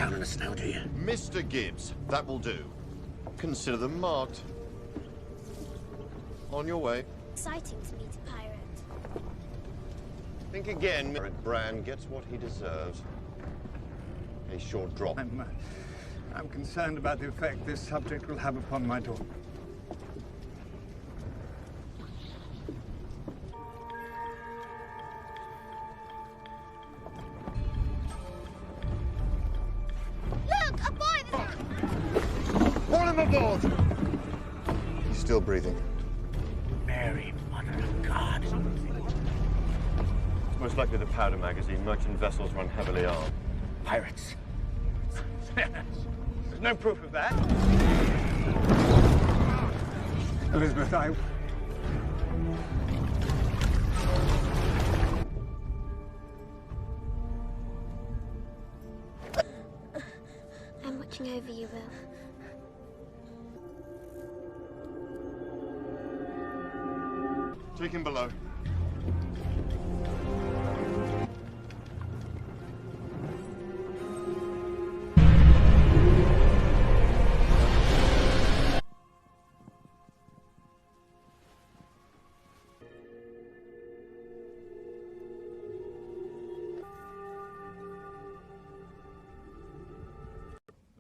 down in the snow, do you? Mr. Gibbs, that will do. Consider them marked. On your way. Exciting to meet a pirate. Think again. Bran gets what he deserves. A short drop. I'm concerned about the effect this subject will have upon my daughter. Look, a boy! Pull him aboard! He's still breathing. Mary, Mother of God. Most likely the powder magazine. Merchant vessels run heavily armed. Pirates. There's no proof of that. Elizabeth, I'm watching over you, Will. Take him below.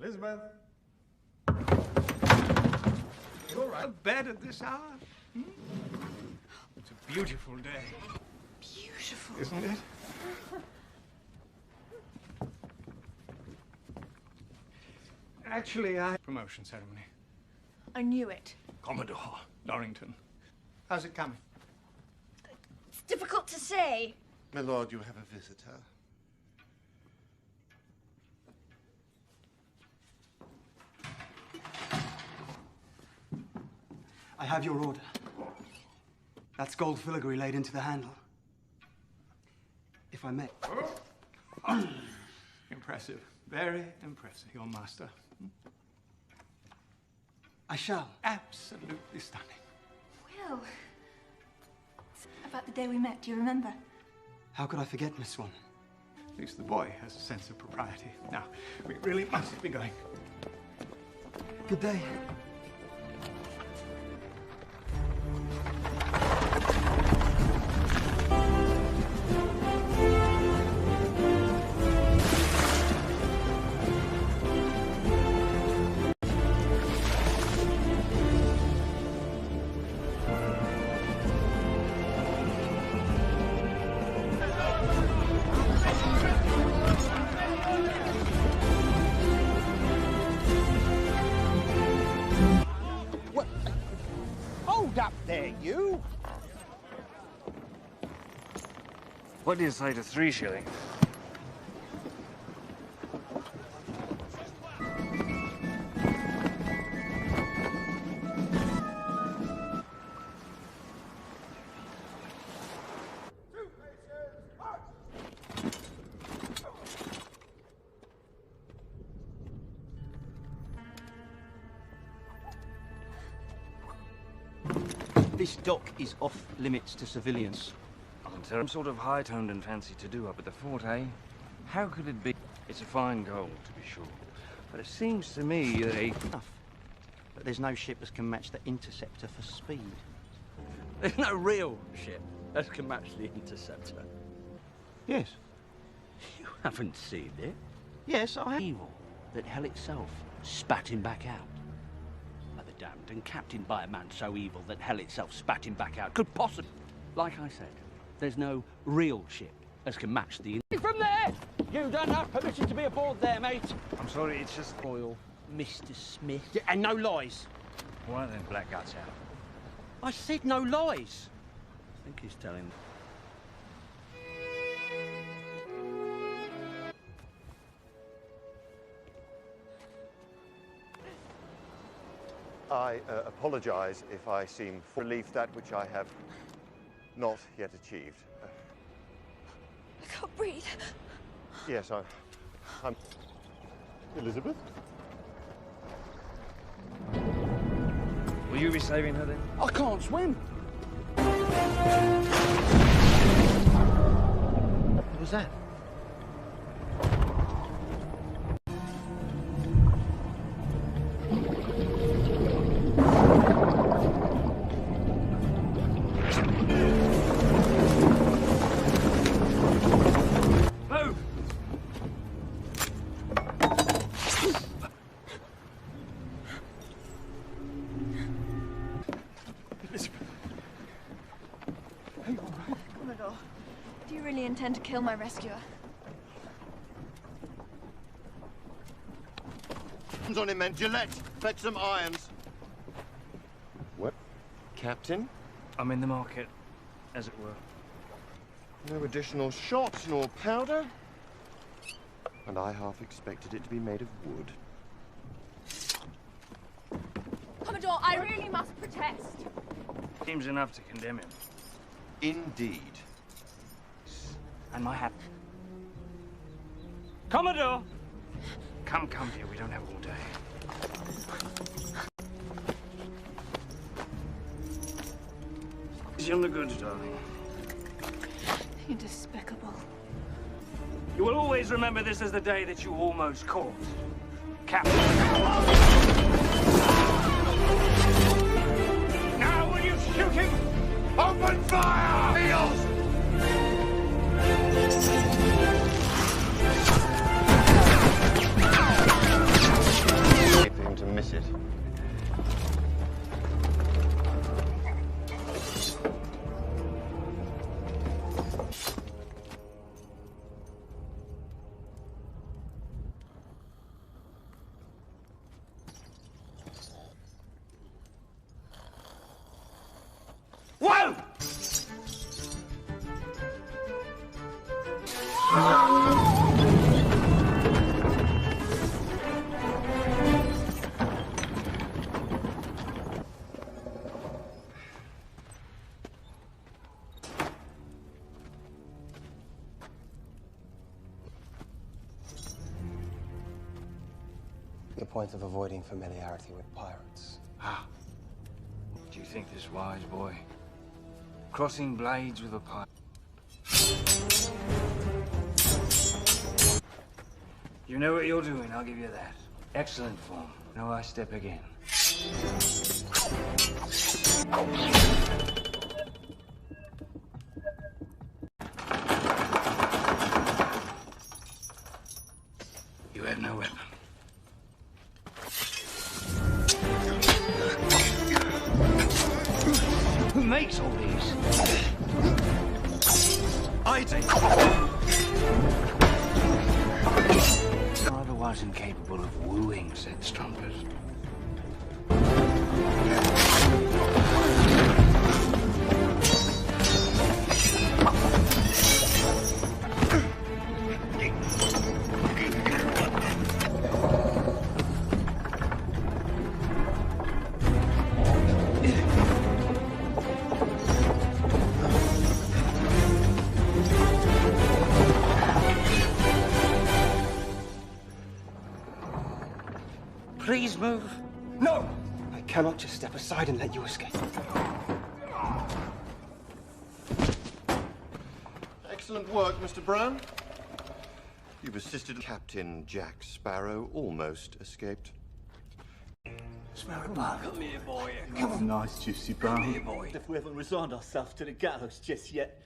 Elizabeth. You all right? To bed at this hour? Hmm? It's a beautiful day. Beautiful. Isn't it? Actually, promotion ceremony. I knew it. Commodore Norrington. How's it coming? It's difficult to say. My lord, you have a visitor. I have your order. That's gold filigree laid into the handle. If I may. Oh. Impressive. Very impressive, your master. I shall. Absolutely stunning. Will. About the day we met, do you remember? How could I forget, Miss Swan? At least the boy has a sense of propriety. Now, we really must be going. Good day. What do you say to 3 shillings? This dock is off limits to civilians. Some sort of high-toned and fancy to do up at the fort, eh? How could it be? It's a fine goal, to be sure. But it seems to me that Enough. But there's no ship that can match the Interceptor for speed. There's no real ship that can match the Interceptor. Yes. You haven't seen it. Yes, I have. Evil that hell itself spat him back out. By the damned, and captained by a man so evil that hell itself spat him back out could possibly... Like I said, there's no real ship as can match the... From there! You don't have permission to be aboard there, mate. I'm sorry, it's just oil. Mr. Smith. Yeah, and no lies. Why then black guts out? I said no lies. I think he's telling... I apologize if I seem for relief that which I have not yet achieved. I can't breathe. Yes, I'm... Elizabeth? Will you be saving her then? I can't swim. What was that? intend to kill my rescuer. Hands on him, men. Gillette, fetch some irons. What? Captain? I'm in the market, as it were. No additional shot nor powder? And I half expected it to be made of wood. Commodore, I really must protest. Seems enough to condemn him. Indeed. And my hat. Commodore! Come, dear, we don't have all day. Easy on the goods, darling. You're despicable. You will always remember this as the day that you almost caught Captain. Now will you shoot him? Open fire! Heels! Wait for him to miss it. Whoa! The point of avoiding familiarity with pirates. Ah. Do you think this wise, boy? Crossing blades with a pirate. You know what you're doing, I'll give you that. Excellent form. Now I step again. You have no weapon. Who makes all these? I do. Otherwise incapable of wooing, said Strumpet. Please move. No! I cannot just step aside and let you escape. Excellent work, Mr. Brown. You've assisted Captain Jack Sparrow almost escaped. Sparrow, come here, boy. Come on. Nice, juicy brown. Come here, boy. If we haven't resigned ourselves to the gallows just yet.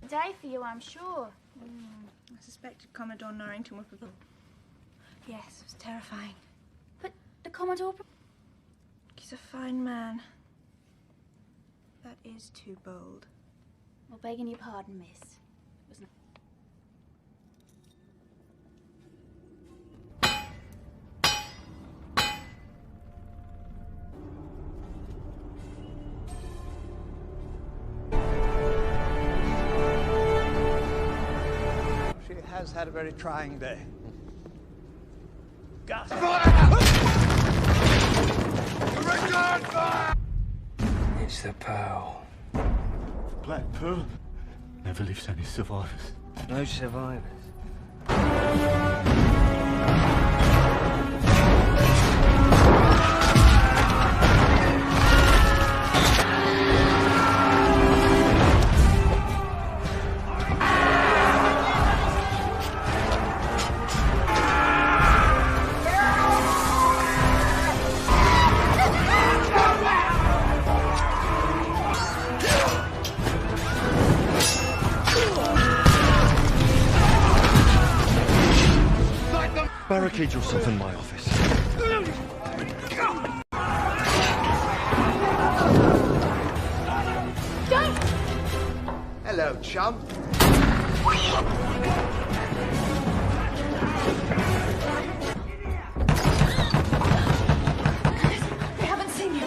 Day for you, I'm sure. I suspected Commodore Norrington would be... Yes, it was terrifying. But the Commodore... He's a fine man. That is too bold. Well, begging your pardon, miss. It was not... She has had a very trying day. Gas! It's the Pearl. Black Pearl never leaves any survivors. No survivors. Barricade yourself in my office. Don't! Hello, chum. They haven't seen you.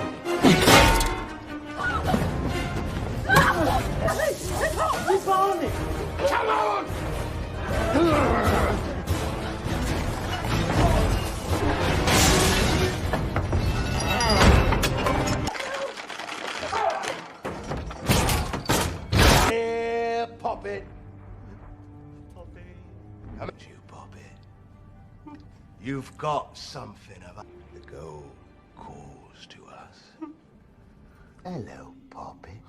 Come on! Here, Poppet. Come at you, Poppet. You've got something of the gold calls to us. Hello, Poppet.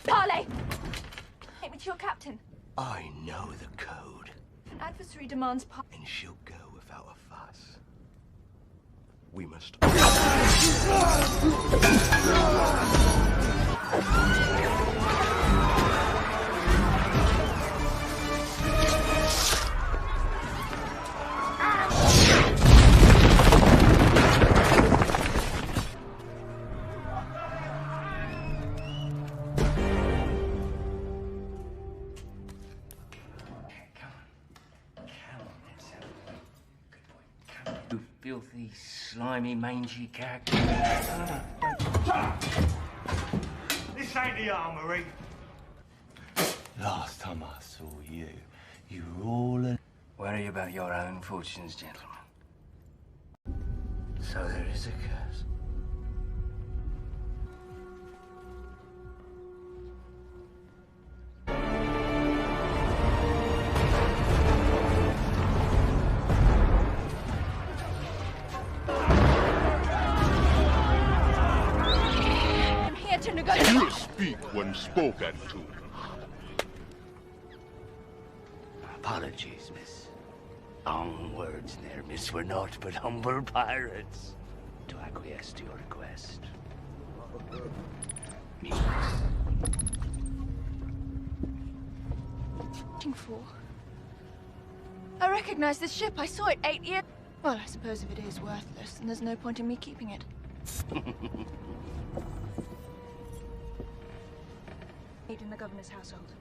Parley! Take me to your captain. I know the code, An adversary demands and she'll go without a fuss. We must. You filthy, slimy, mangy character. This ain't the armory. Last time I saw you, you were all in. Worry about your own fortunes, gentlemen. So there is a curse. I'm here to negotiate. You speak when spoken to. Apologies, miss. Long words there, miss. We're naught but humble pirates. To acquiesce to your request. Means. For? I recognize this ship. I saw it 8 years. Well, I suppose if it is worthless, then there's no point in me keeping it. Aid in the governor's household.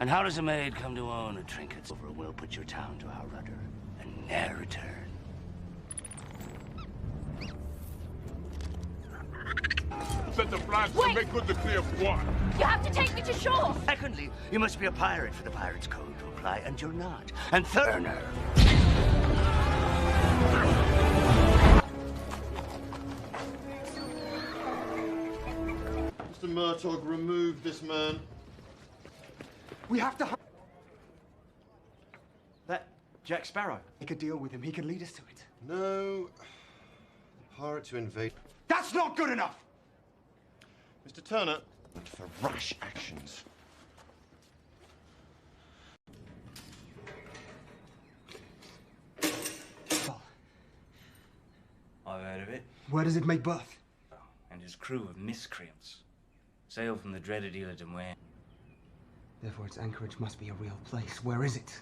And how does a maid come to own a trinket? Over will put your town to our rudder, and ne'er return. Set the flags to make good the clear one. You have to take me to shore! Secondly, you must be a pirate for the pirate's code to apply, and you're not. And third, Mr. Murtaugh, remove this man. We have to... That Jack Sparrow. We could deal with him. He could lead us to it. No. The pirate to invade. That's not good enough! Mr. Turner, for rash actions. Well, I've heard of it. where does it make birth? And his crew of miscreants sail from the dreaded Isle de Muir. Therefore, its anchorage must be a real place. Where is it?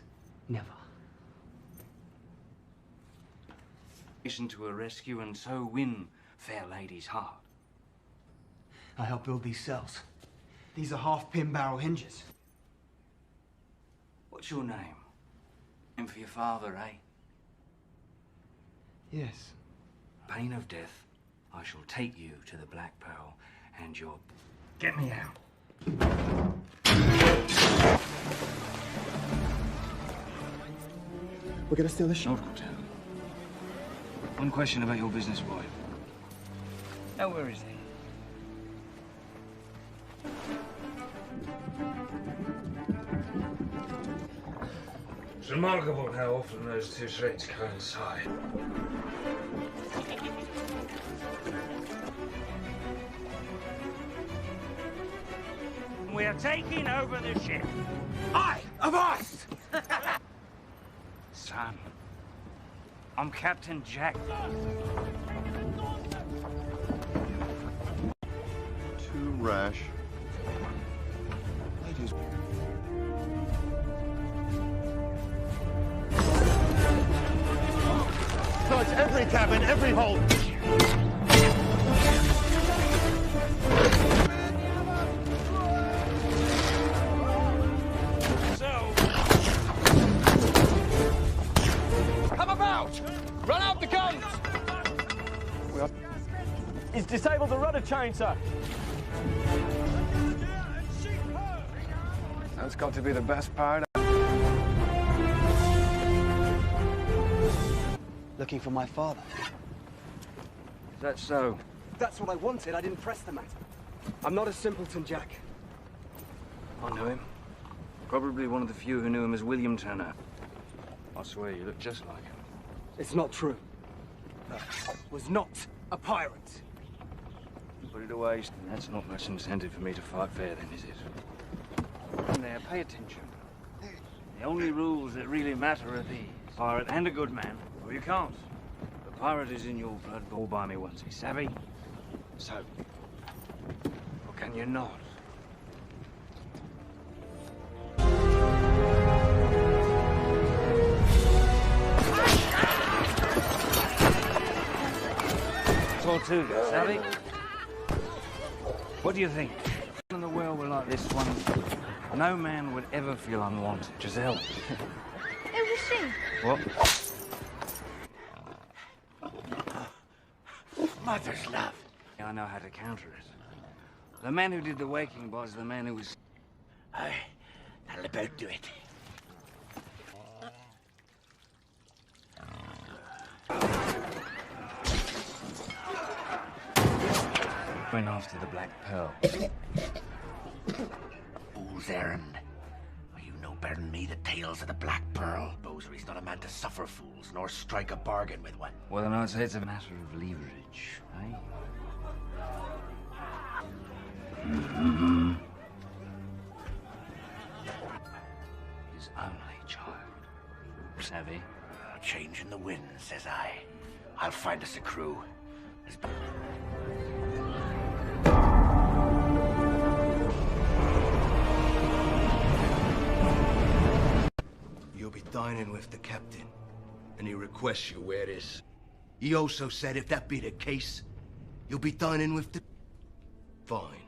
Never. Mission to a rescue and so win fair lady's heart. I helped build these cells. These are half-pin barrel hinges. What's your name? Name for your father, eh? Yes. Pain of death, I shall take you to the Black Pearl and your... Get me out. We're gonna steal the ship. Nautical Town. One question about your business boy. Now, where is he? It's remarkable how often those two traits coincide. We are taking over the ship. I avast! Son, I'm Captain Jack. Too rash. Ladies. Search every cabin, every hold. disabled the rudder chain, sir. That's got to be the best part. Looking for my father. Is that so? That's what I wanted. I didn't press the matter. I'm not a simpleton, Jack. I know him. Probably one of the few who knew him as William Turner. I swear you look just like him. It's not true. I was not a pirate. Put it away. That's not much incentive for me to fight fair, then, is it? And there, pay attention. The only rules that really matter are these. Pirate and a good man, or you can't. The pirate is in your blood, all by me once, he's savvy? So, or can you not? Tortuga, savvy? What do you think? In the world were like this one, no man would ever feel unwanted. Giselle. Who was she? What? Mother's love. I know how to counter it. The man who did the waking was the man who was... That'll about do it. Went after the Black Pearl. Fool's errand. You know better than me the tales of the Black Pearl. Bosary's not a man to suffer fools, nor strike a bargain with one. Well, then I'd say it's a matter of leverage, eh? Mm-hmm. His only child. Savvy? Changing the wind, says I. I'll find us a crew. You'll be dining with the captain, and he requests you wear this. He also said if that be the case, you'll be dining with the... Fine.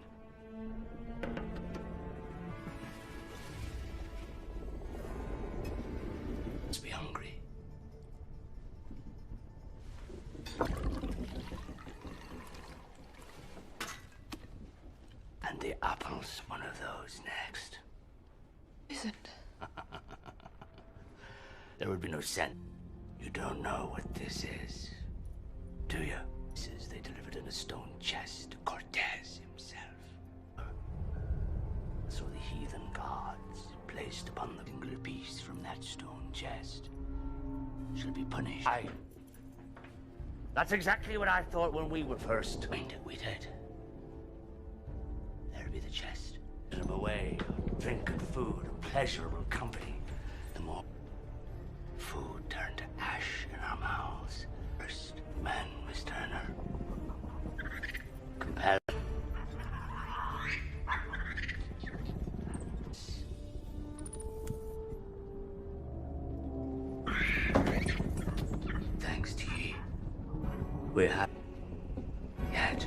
Let's be hungry. And the apple's one of those next. Isn't. There would be no sense. You don't know what this is, do you? This is they delivered in a stone chest to Cortez himself. So the heathen gods placed upon the single piece from that stone chest shall be punished. Aye. That's exactly what I thought when we were first acquainted with it. There'll be the chest. Put him away, drink and food and pleasurable company. The more food turned to ash in our mouths. First man, Miss Turner. Compelled. Thanks to ye, we have yet.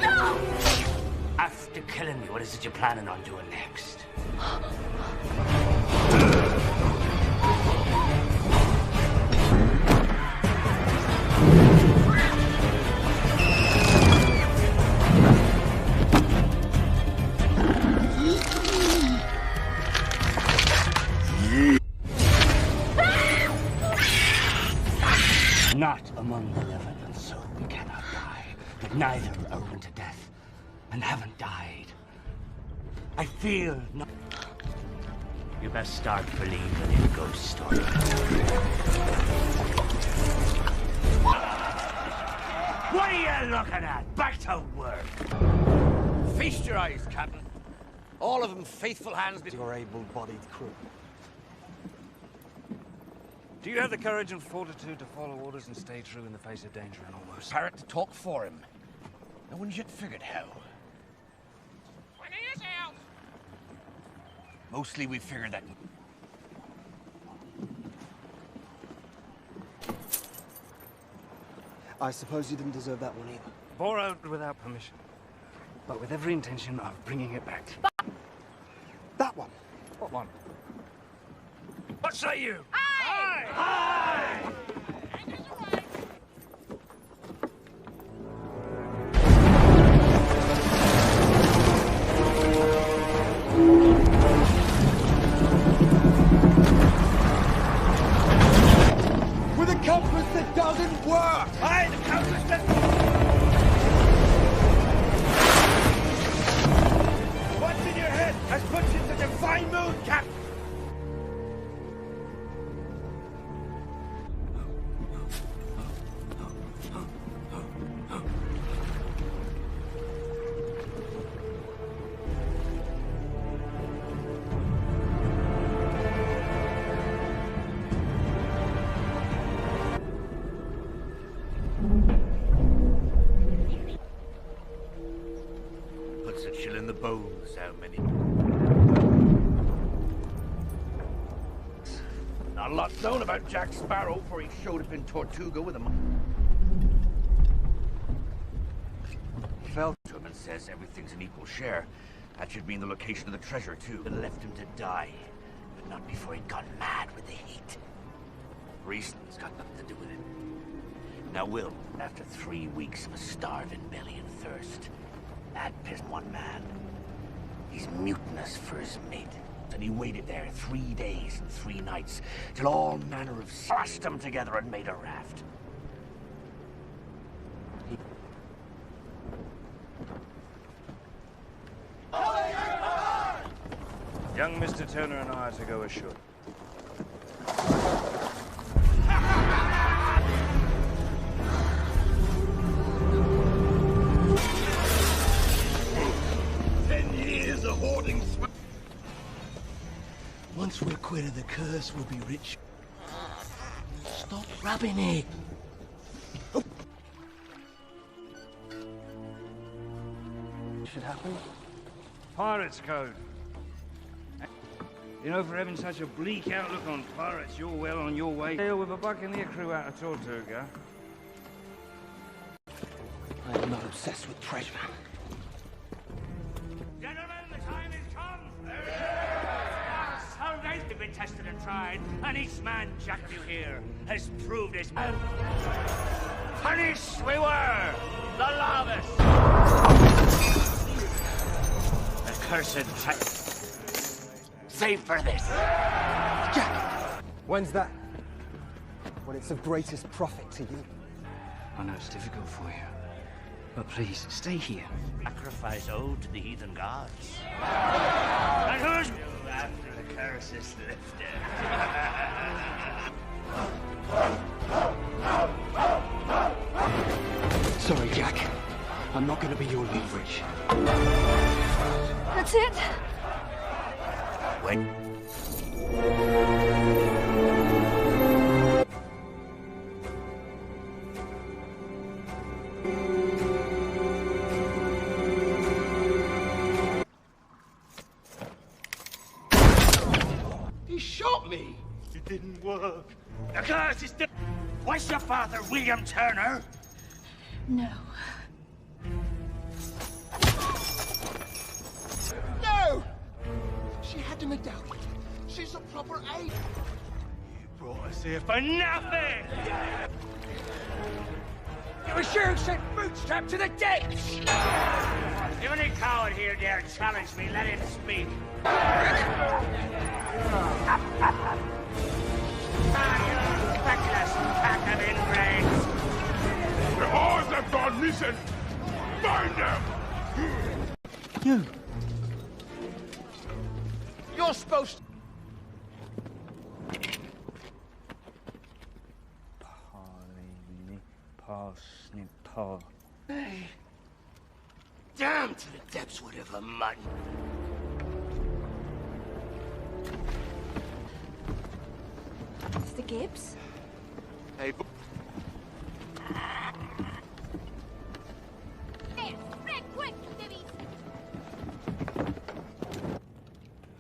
No! After killing me, what is it you're planning on doing next? Not among the living, and so we cannot die. But neither are run to death, and haven't died. I feel no... You best start believing in ghost stories. What are you looking at? Back to work. Feast your eyes, Captain. All of them faithful hands with your able-bodied crew. Do you have the courage and fortitude to follow orders and stay true in the face of danger and all worse? Parrot to talk for him. No one's yet figured how. When he is out! Mostly we figured that... I suppose you didn't deserve that one either. Borrowed without permission, but with every intention of bringing it back. That one? What one? What say you? Aye! Aye! to chill in the bones, how many? Not a lot known about Jack Sparrow before he showed up in Tortuga with him. He fell to him and says everything's an equal share. That should mean the location of the treasure, too. And left him to die, but not before he'd gone mad with the heat. Reason's got nothing to do with it. Now, Will, after 3 weeks of a starving belly and thirst, that pissed one man. He's mutinous for his mate. And he waited there 3 days and 3 nights, till all manner of thrashed them together and made a raft. Young Mr. Turner and I are to go ashore. Once we're quit of the curse, we'll be rich. Stop rubbing it. Should happen? Pirates Code. You know, for having such a bleak outlook on pirates, you're well on your way. Sail with a buccaneer crew out of Tortuga. I am not obsessed with treasure. Gentlemen, the time has come. Salvation has been tested and tried, and each man Jack you here has proved his man. Punished we were, the lawless. Accursed Jack. Save for this. Jack! When's that? When it's of greatest profit to you. I know it's difficult for you, but please, stay here. Sacrifice owed to the heathen gods. And who's after the curse is lifted? Sorry, Jack. I'm not going to be your leverage. That's it? Wait. He shot me! It didn't work. The curse is dead. What's your father, William Turner? No. No! She had to McDowell. She's a proper aide. You brought us here for nothing! You sure sent Bootstrap to the deck! If any coward here dare challenge me, let him speak. Feckless pack of ingrates! The eyes have gone missing! Find them! You! You're supposed to... Parsnip. Hey. Down to the depths, whatever mutton. Mr. Gibbs? Hey,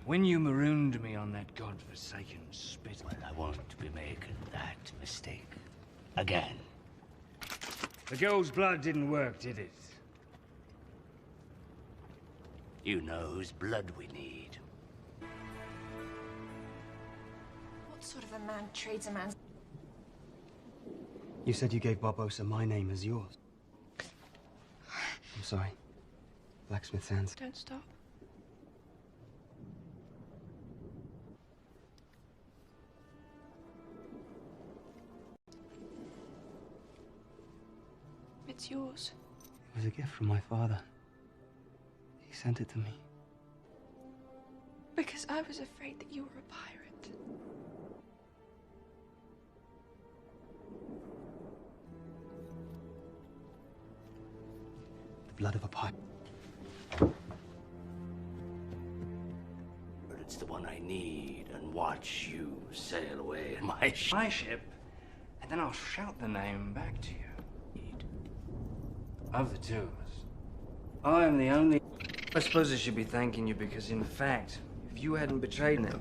When you marooned me on that godforsaken spit... Well, I won't be making that mistake again. The girl's blood didn't work, did it? You know whose blood we need. What sort of a man trades a man's... You said you gave Barbosa my name as yours. I'm sorry. Blacksmith Sands. Don't stop. It's yours. It was a gift from my father. He sent it to me. Because I was afraid that you were a pirate. The blood of a pirate. But it's the one I need, and watch you sail away in my ship. My ship, and then I'll shout the name back to you. Of the two of us, I am the only... I suppose I should be thanking you because, in fact, if you hadn't betrayed them...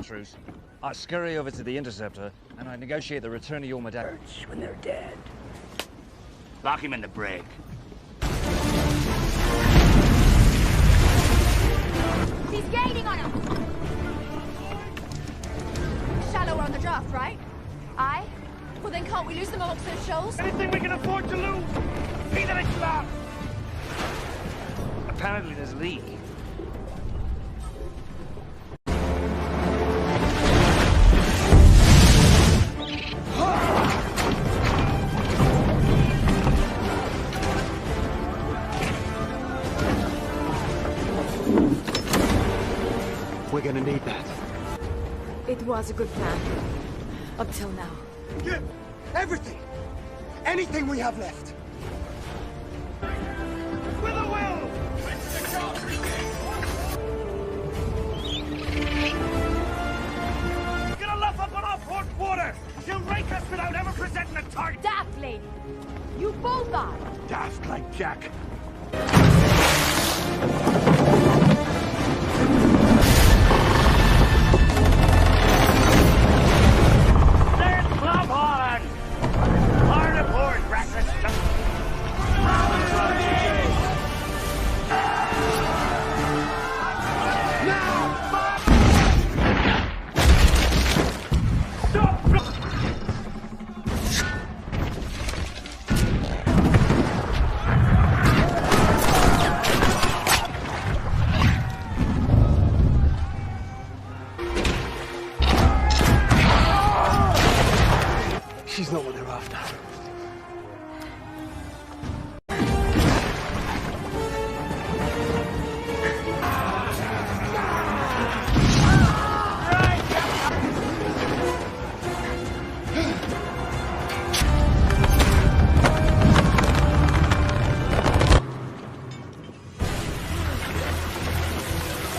Truce. I scurry over to the Interceptor, and I negotiate the return of your madame. When they're dead. Lock him in the brig. He's gaining on him! Shallower on the draft, right? Aye? Well then can't we lose them amongst those shoals? Anything we can afford to lose! See that it's locked! Apparently there's a leak. We're gonna need that. It was a good plan. Up till now. Yeah, everything! Anything we have left! With a will! Gonna luff up on our port quarter! You'll rake us without ever presenting a target! Daft, lady! You both are! Daft like Jack. There's Club Holland! Hard aboard, reckless junk! She's not what they're after.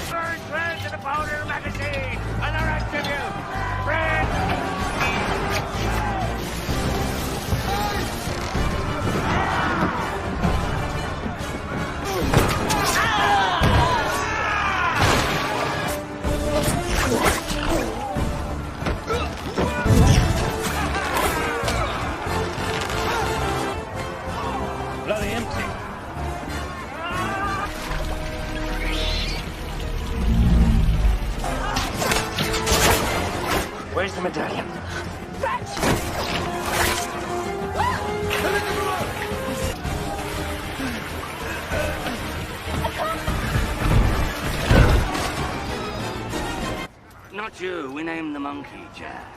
Burn friends in the powder magazine! And the rest of you! Friends! Bloody empty. Where's the medallion? Not you. We named the monkey Jack.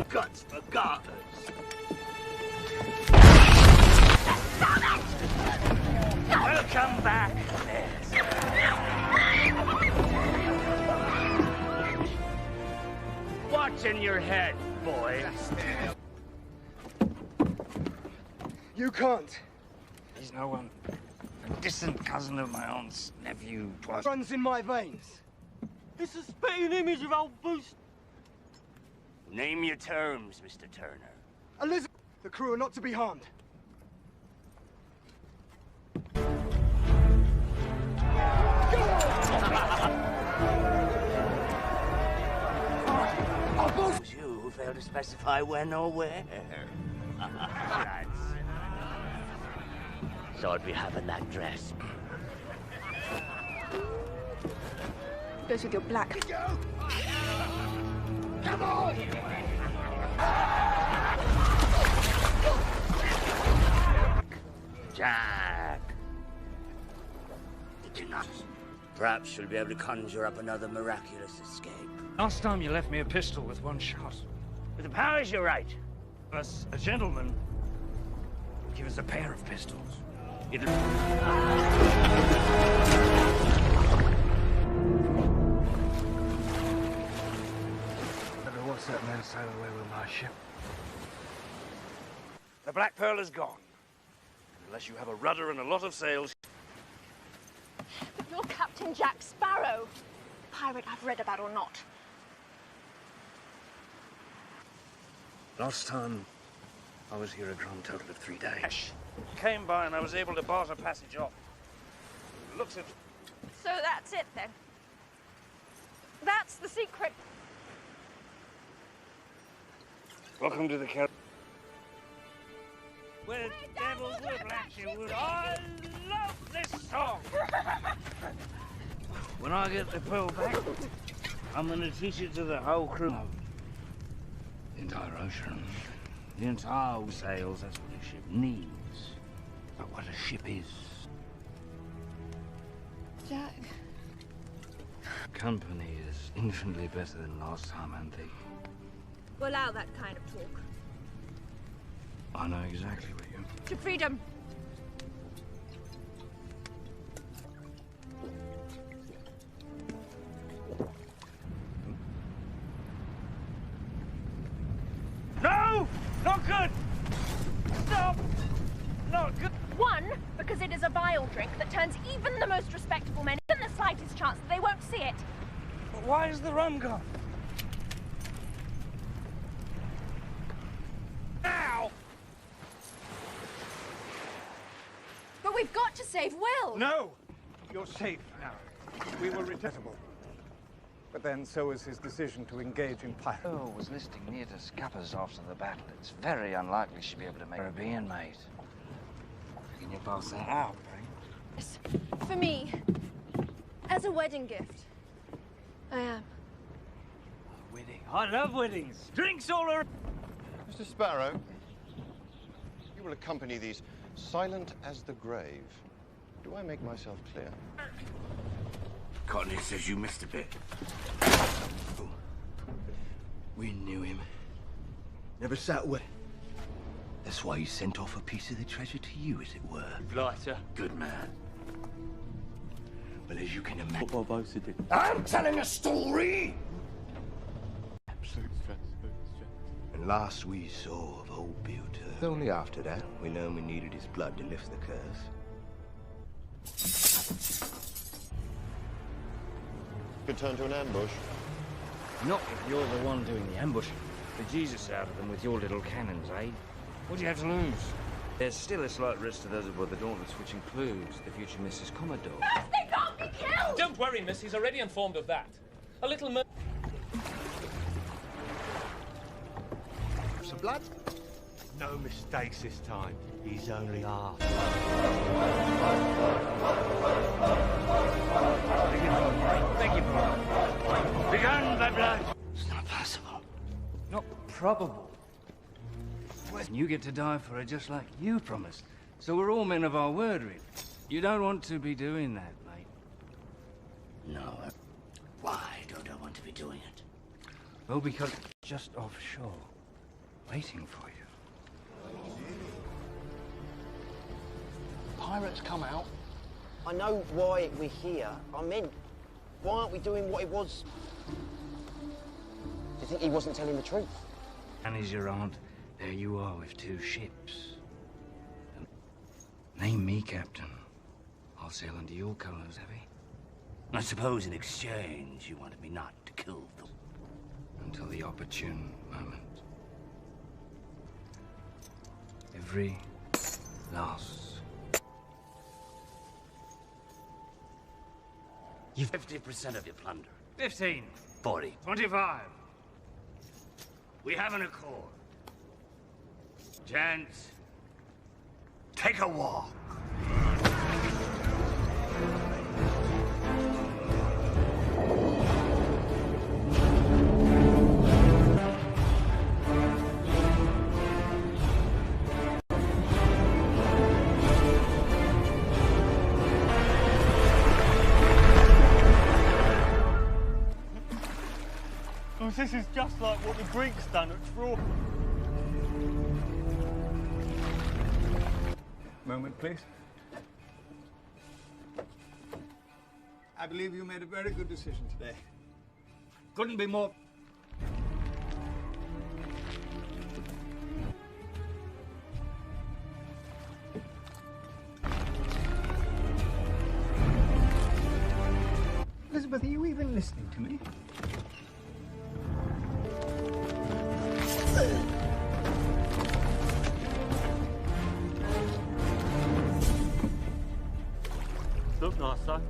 Guts for garters. Welcome back. What's in your head, boy? You can't. He's no one. A distant cousin of my aunt's nephew. Twas. Runs in my veins. It's a spitting image of old Boost. Name your terms, Mr. Turner. Elizabeth, the crew are not to be harmed. It was you who failed to specify when or where. Lads. So I'd be having that dress. Goes with your black. Come on! Jack. Did you not? Perhaps you'll be able to conjure up another miraculous escape. Last time you left me a pistol with one shot. With the powers, you're right. Us, a gentleman, would give us a pair of pistols. It'll... What's that man sail away with my ship? The Black Pearl is gone. Unless you have a rudder and a lot of sails. But you're Captain Jack Sparrow. Pirate I've read about or not. Last time I was here a grand total of 3 days. Came by and I was able to barter passage off. Looks at... So that's it then. That's the secret. Welcome to the Caribbean. Where devils will blast you would. I love this song. When I get the pearl back, I'm gonna teach it to the whole crew. The entire ocean, the entire sails, that's what a ship needs. But what a ship is. Jack. Company is infinitely better than last time, Anthe. We'll allow that kind of talk. I know exactly what you... To freedom. No! Not good! Stop! Not good! One, because it is a vile drink that turns even the most respectable men in the slightest chance that they won't see it. But why is the rum gone? Now! But we've got to save Will! No! You're safe now. We will return. But then so was his decision to engage in piracy. Pearl was listing near to Scappers after the battle. It's very unlikely she'll be able to make Caribbean, mate. Can you pass that out, right? Yes. For me. As a wedding gift. I am. Wedding. I love weddings. Drinks all around. Mr. Sparrow, you will accompany these silent as the grave. Do I make myself clear? Courtney says you missed a bit. We knew him. Never sat well. That's why he sent off a piece of the treasure to you, as it were. Blighter. Good man. Well, as you can imagine... What Barbossa did. I'm telling a story! Absolute stress. And last we saw of old Pewter. Only after that, we learned we needed his blood to lift the curse. Could turn to an ambush. Not if you're the one doing the ambushing. The Jesus out of them with your little cannons, eh? What do you have to lose? There's still a slight risk to those aboard the Dauntless, which includes the future Mrs. Commodore. They can't be killed! Don't worry, miss. He's already informed of that. A little Some blood? No mistakes this time. He's only half. Thank you, Begun by blood! It's not possible. Not probable. You get to die for her just like you promised. So we're all men of our word, really. You don't want to be doing that, mate. No. Why don't I want to be doing it? Well, because just offshore, waiting for you. Pirates come out. I know why we're here. I meant, why aren't we doing what it was? Do you think he wasn't telling the truth? And as your aunt, there you are with 2 ships. Name me captain. I'll sail under your colors, Abby. I suppose in exchange you wanted me not to kill them. Until the opportune moment. Every last. You've 50% of your plunder. 15. 40. 25. We have an accord. Gents, take a walk. Oh, this is just like what the Greeks done at Troy. Moment, please. I believe you made a very good decision today. Couldn't be more... Elizabeth, are you even listening to me? Look nice, son.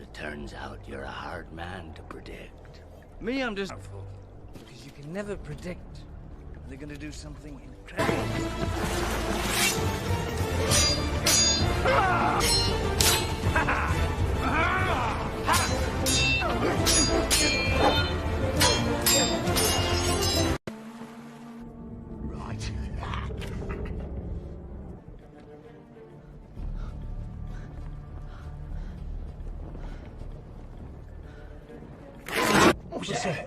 It turns out you're a hard man to predict. Me, I'm just doubtful. Because you can never predict when they're going to do something incredible. Right. What's that?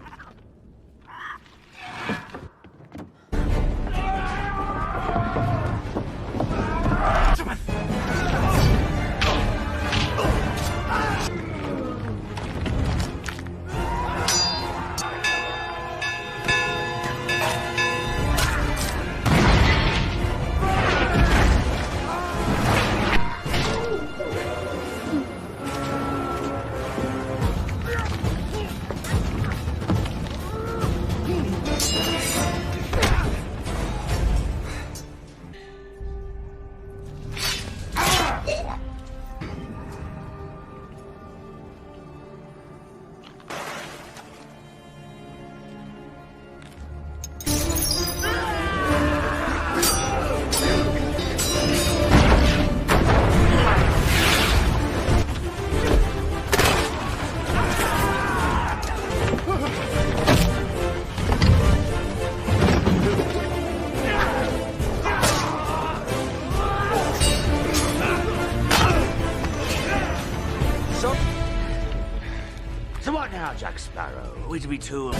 So what now, Jack Sparrow? Are we to be too... All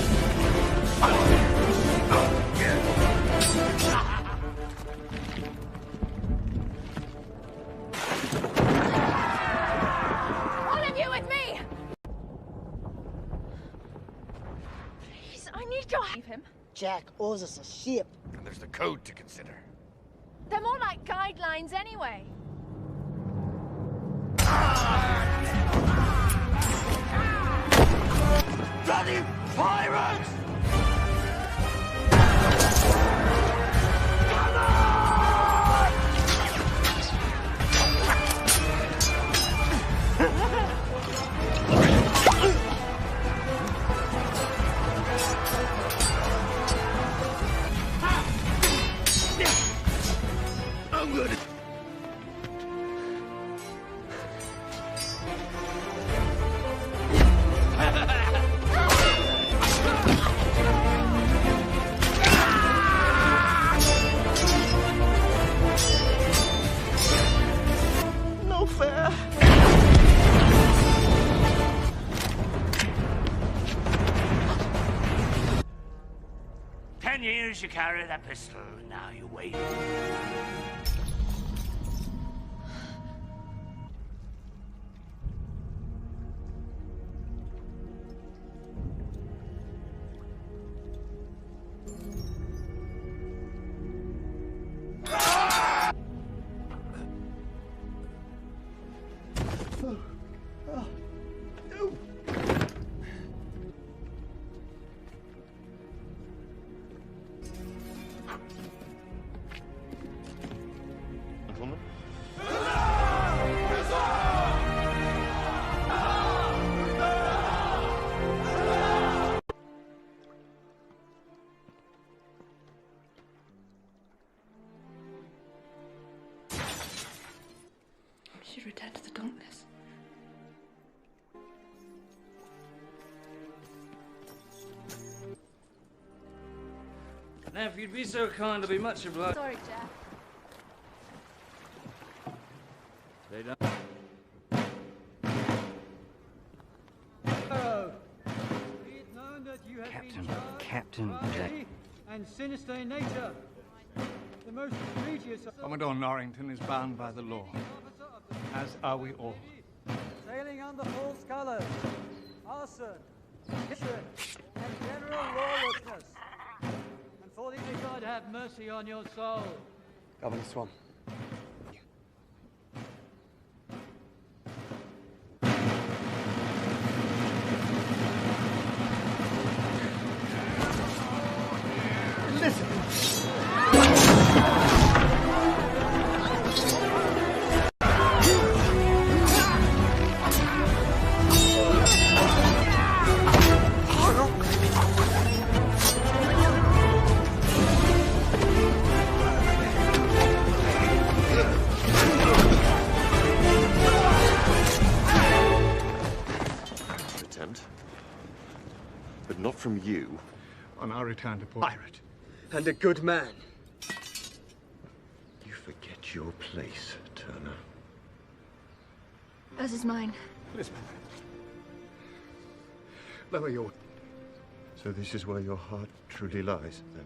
of you with me! Please, I need your help. Him. Jack owes us a ship. And there's the code to consider. They're more like guidelines anyway. Bloody pirates! I'm good. No fair. Ten years you carry that pistol, and now you wait. Gentlemen? We should return to the Dauntless. Now, if you'd be so kind to be much obliged. Sorry, Jack. They don't. Captain Jack. And sinister in nature. The most egregious of... Commodore Norrington is bound by the law, as are we all. Sailing under false colors. arson, hatred, and general lawlessness. And for these, may God have mercy on your soul. Governor Swan. But not from you. On our return to port. Pirate. And a good man. You forget your place, Turner. As is mine. Elizabeth. Lower your... So this is where your heart truly lies, then?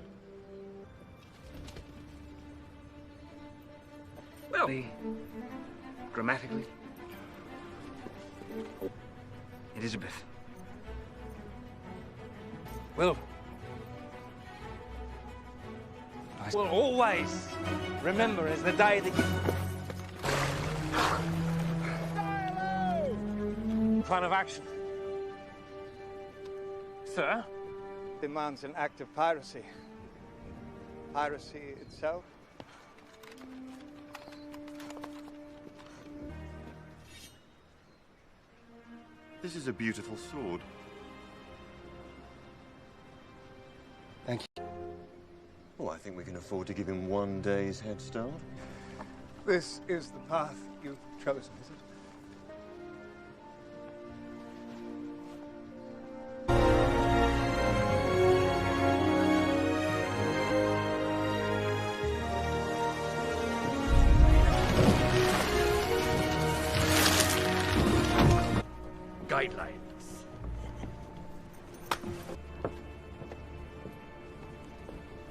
Well, grammatically, Elizabeth. Well, I will always remember as the day that you... Plan of action. Sir? Demands an act of piracy. Piracy itself. This is a beautiful sword. Thank you. Well, I think we can afford to give him 1 day's head start. This is the path you've chosen, is it? Guidelines.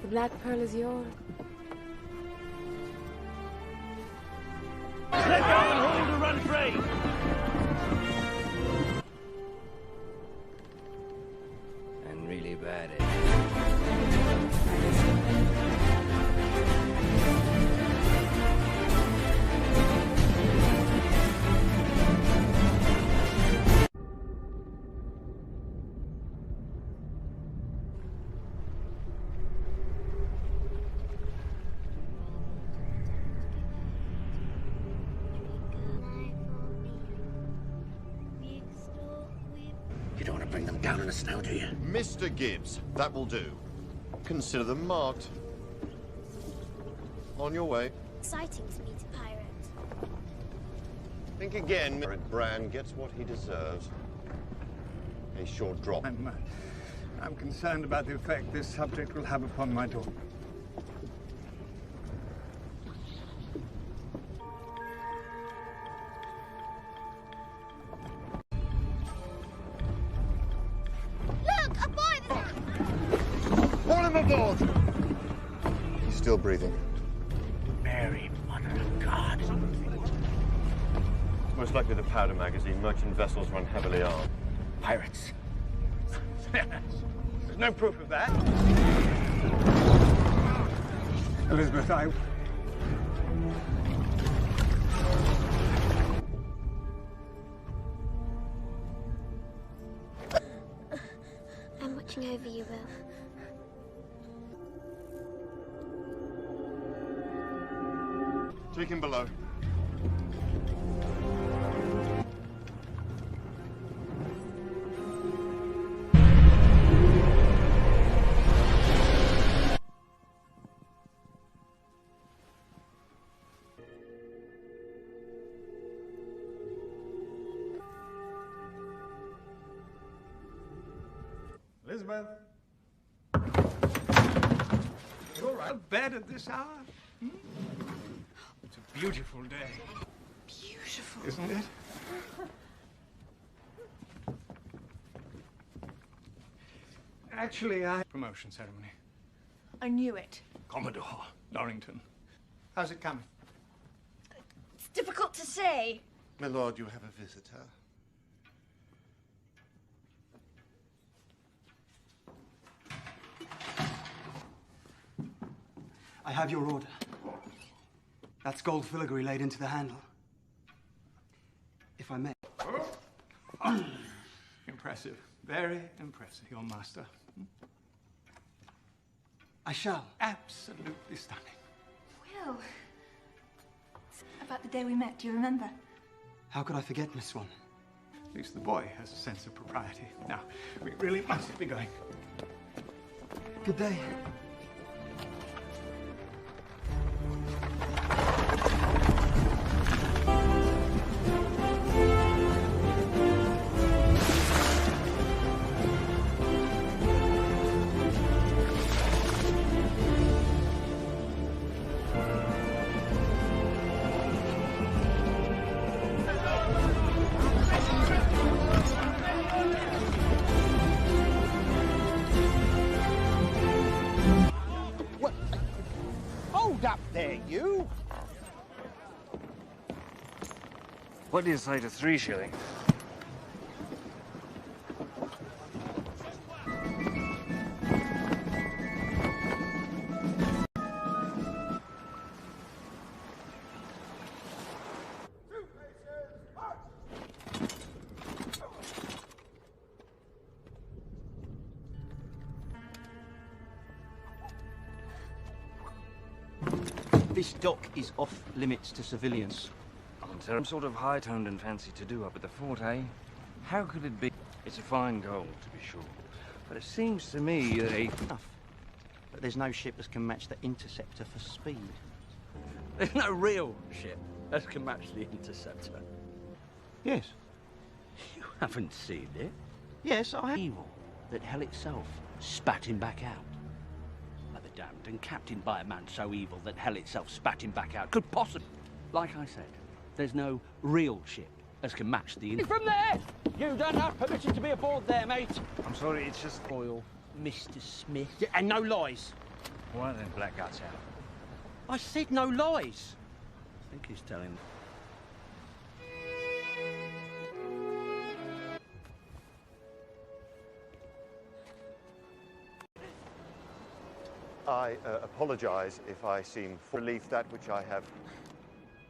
The Black Pearl is yours. Let go and hold to run free! And really bad at You don't want to bring them down in the snow, do you? Mr. Gibbs, that will do. Consider them marked. On your way. Exciting to meet a pirate. Think again. Bran gets what he deserves. A short drop. I'm concerned about the effect this subject will have upon my daughter. Look, a boy! Pull him aboard! He's still breathing. Mary, Mother of God. Most likely the powder magazine. Merchant vessels run heavily armed. Pirates. There's no proof of that. Elizabeth, I'm watching over you, Will. Take him below. Elizabeth. You all right? To bed at this hour? Hmm? It's a beautiful day. Beautiful. Isn't it? Actually, promotion ceremony. I knew it. Commodore Norrington. How's it coming? It's difficult to say. My lord, you have a visitor. I have your order. That's gold filigree laid into the handle. If I may. Impressive. Very impressive, your master. I shall. Absolutely stunning. Will. About the day we met, do you remember? How could I forget, Miss Swan? At least the boy has a sense of propriety. Now, we really must be going. Good day. What do you say to 3 shillings? This dock is off limits to civilians. Some sort of high-toned and fancy to do up at the fort, eh? How could it be? It's a fine goal, to be sure. But it seems to me that Enough. But there's no ship that can match the Interceptor for speed. There's no real ship that can match the Interceptor. Yes. You haven't seen it? Yes, I have. Evil that hell itself spat him back out. Like the damned and captained by a man so evil that hell itself spat him back out. Could possibly... Like I said, there's no real ship as can match the... From there! You don't have permission to be aboard there, mate. I'm sorry, it's just... Royal Mr. Smith. Yeah, and no lies. Why then black guts out? I said no lies. I think he's telling... I apologize if I seem for relief that which I have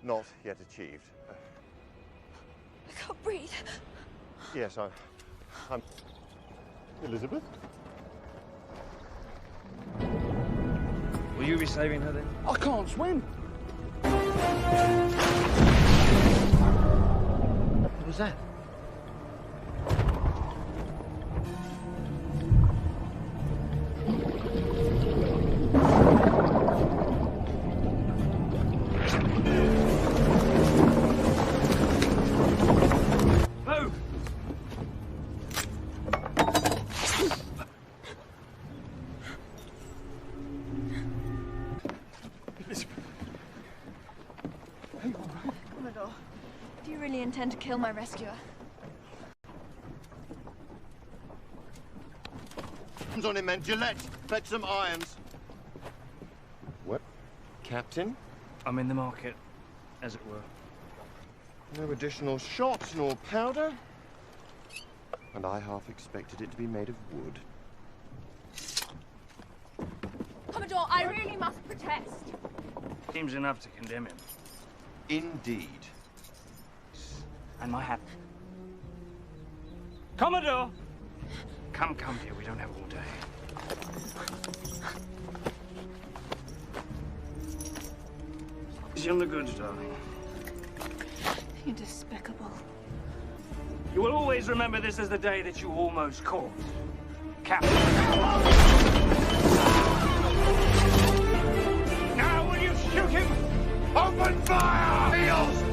not yet achieved. I can't breathe. Yes, I'm... Elizabeth? Will you be saving her then? I can't swim. What was that? Commodore, do you really intend to kill my rescuer? Hands on him, men. Gillette, fetch some irons. What? Captain? I'm in the market, as it were. No additional shot nor powder? And I half expected it to be made of wood. Commodore, I really must protest. Seems enough to condemn him. Indeed. And my hat. Commodore! Come, dear, we don't have all day. Is on the goods, darling? You're despicable. You will always remember this as the day that you almost caught Captain. Now will you shoot him? Open fire! Fields!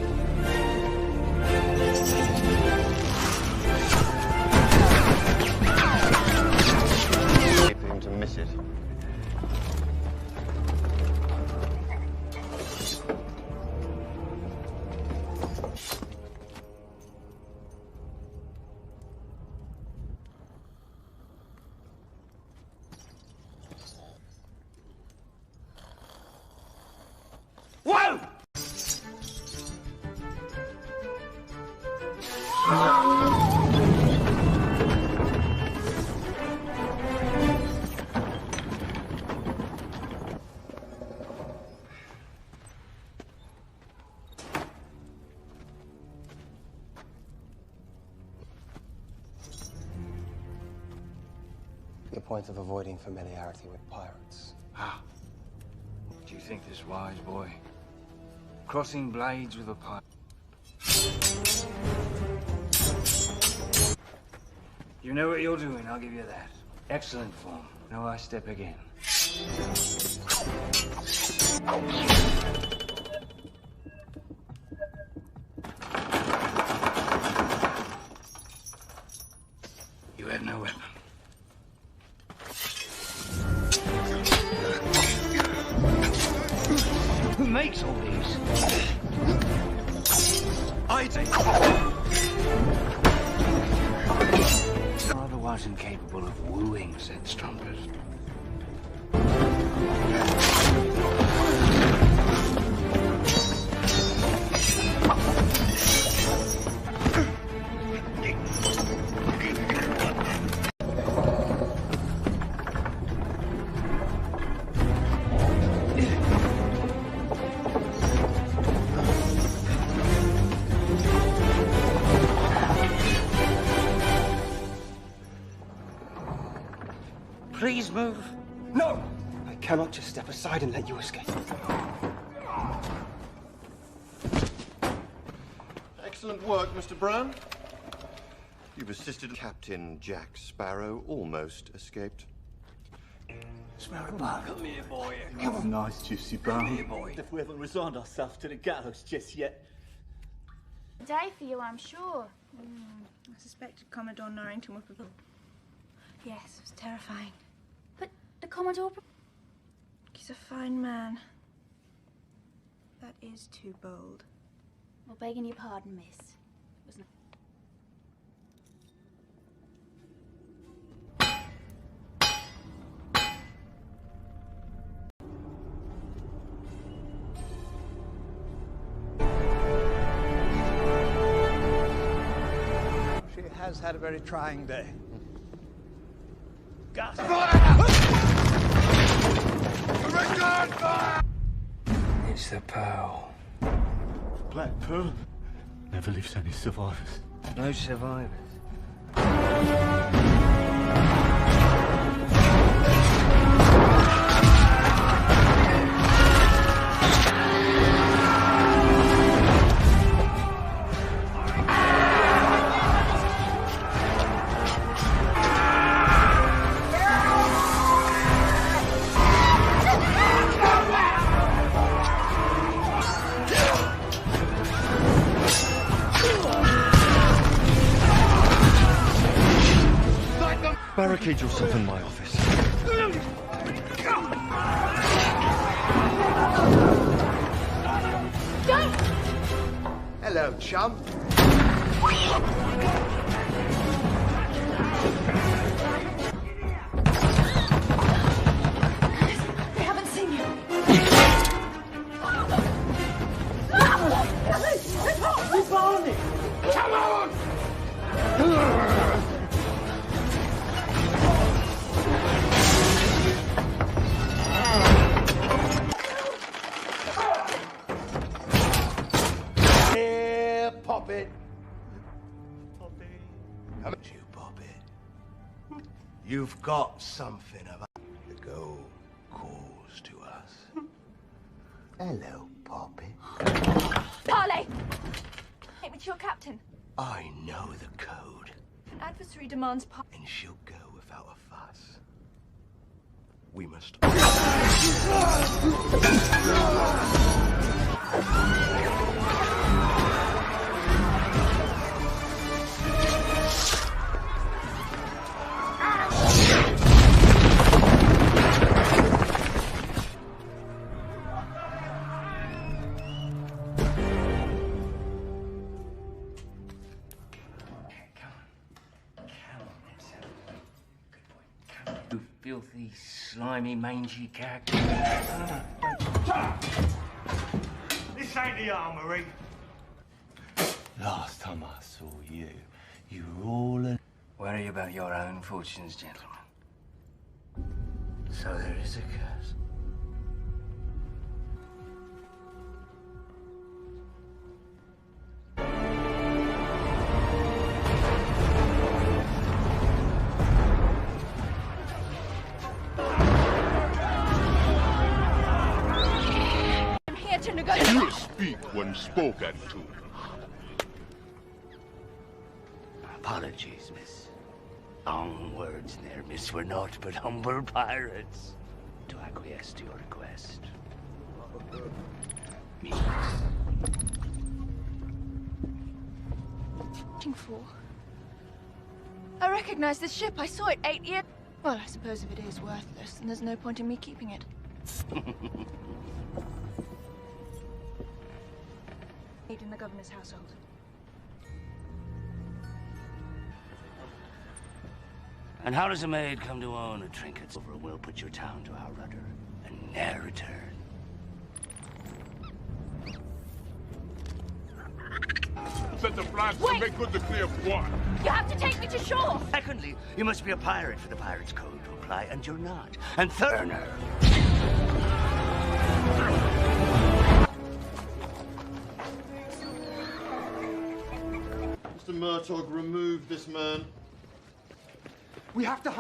Wait for him to miss it. Whoa! point of avoiding familiarity with pirates. Ah. Do you think this wise, boy? Crossing blades with a pirate. You know what you're doing, I'll give you that. Excellent form. Now I step again. You have no weapon. Who makes all these? I do. Otherwise incapable of wooing said Strumpet. Please move. No! I cannot just step aside and let you escape. Excellent work, Mr. Brown. You've assisted Captain Jack Sparrow, almost escaped. Sparrow, come here, boy. Come on. Nice, juicy brown. Come here, boy. If we haven't resigned ourselves to the gallows just yet. Day for you, I'm sure. I suspected Commodore Norrington would be... Yes, it was terrifying. But the Commodore... He's a fine man. That is too bold. Well, begging your pardon, miss. It was not... She has had a very trying day. Gas! It's the Pearl. Black Pearl never leaves any survivors. No survivors. Barricade yourself in my office. Hello, chum. They haven't seen you. Come on! Here, Poppet. Poppy. Come at you, Poppet. You've got something of the gold calls to us. Hello, Poppet. Parley! Take me to your captain. I know the code, An adversary demands and she'll go without a fuss. We must. You filthy, slimy, mangy character. This ain't the armory. Last time I saw you, you were all in... Worry about your own fortunes, gentlemen. So there is a curse. to negotiate. You speak when spoken to. Apologies, miss. Long words there, miss. We're naught but humble pirates. To acquiesce to your request. Me. For? I recognize this ship. I saw it 8 years. Well, I suppose if it is worthless, then there's no point in me keeping it. In the governor's household. And how does a maid come to own a trinket? Over will put your town to our rudder and ne'er return. Set the flags to make good the clear one. You have to take me to shore! Secondly, you must be a pirate for the pirate's code to apply, and you're not. And third... Mr. Murtaugh, remove this man. We have to...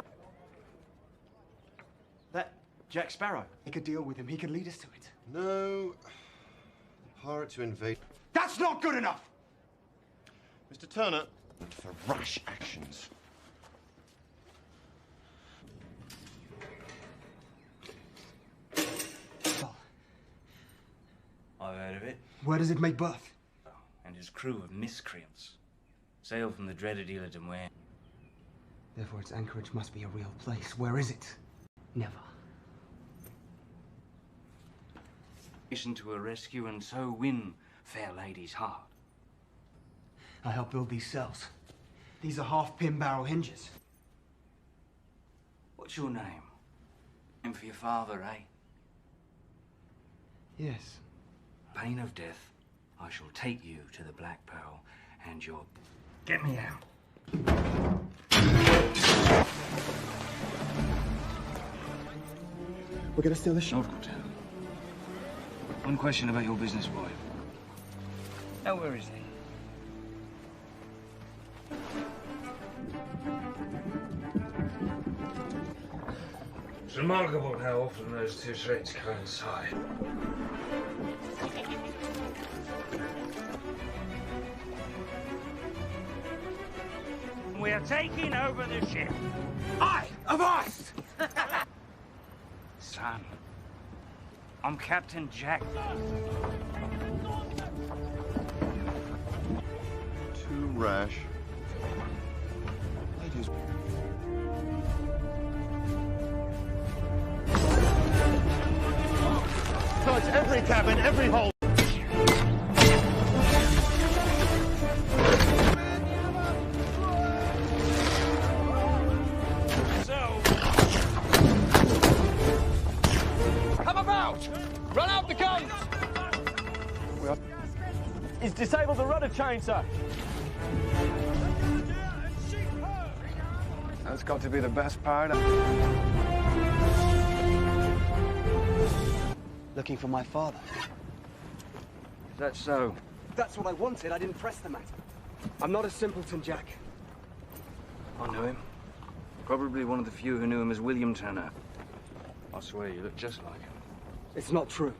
That Jack Sparrow. We could deal with him. He could lead us to it. No. The pirates who invade... That's not good enough! Mr. Turner, for rash actions. I've heard of it. Where does it make birth? And his crew of miscreants sailed from the dreaded Isle de Muir. Therefore, its anchorage must be a real place. Where is it? Never. Mission to a rescue and so win fair lady's heart. I helped build these cells. These are half-pin barrel hinges. What's your name? Name for your father, eh? Yes. Pain of death, I shall take you to the Black Pearl and your... Get me out. We're gonna steal the ship. Not good. One question about your business boy. Now, where is he? It's remarkable how often those two traits coincide. We are taking over the ship. I avast! Son, I'm Captain Jack. Too rash. Ladies. Touch every cabin, every hole. Come about! Run out the guns! He's disabled the rudder chain, sir. That's got to be the best part. Looking for my father. Is that so? That's what I wanted. I didn't press the matter. I'm not a simpleton, Jack. I know him. Probably one of the few who knew him as William Turner. I swear you look just like him. It's not true.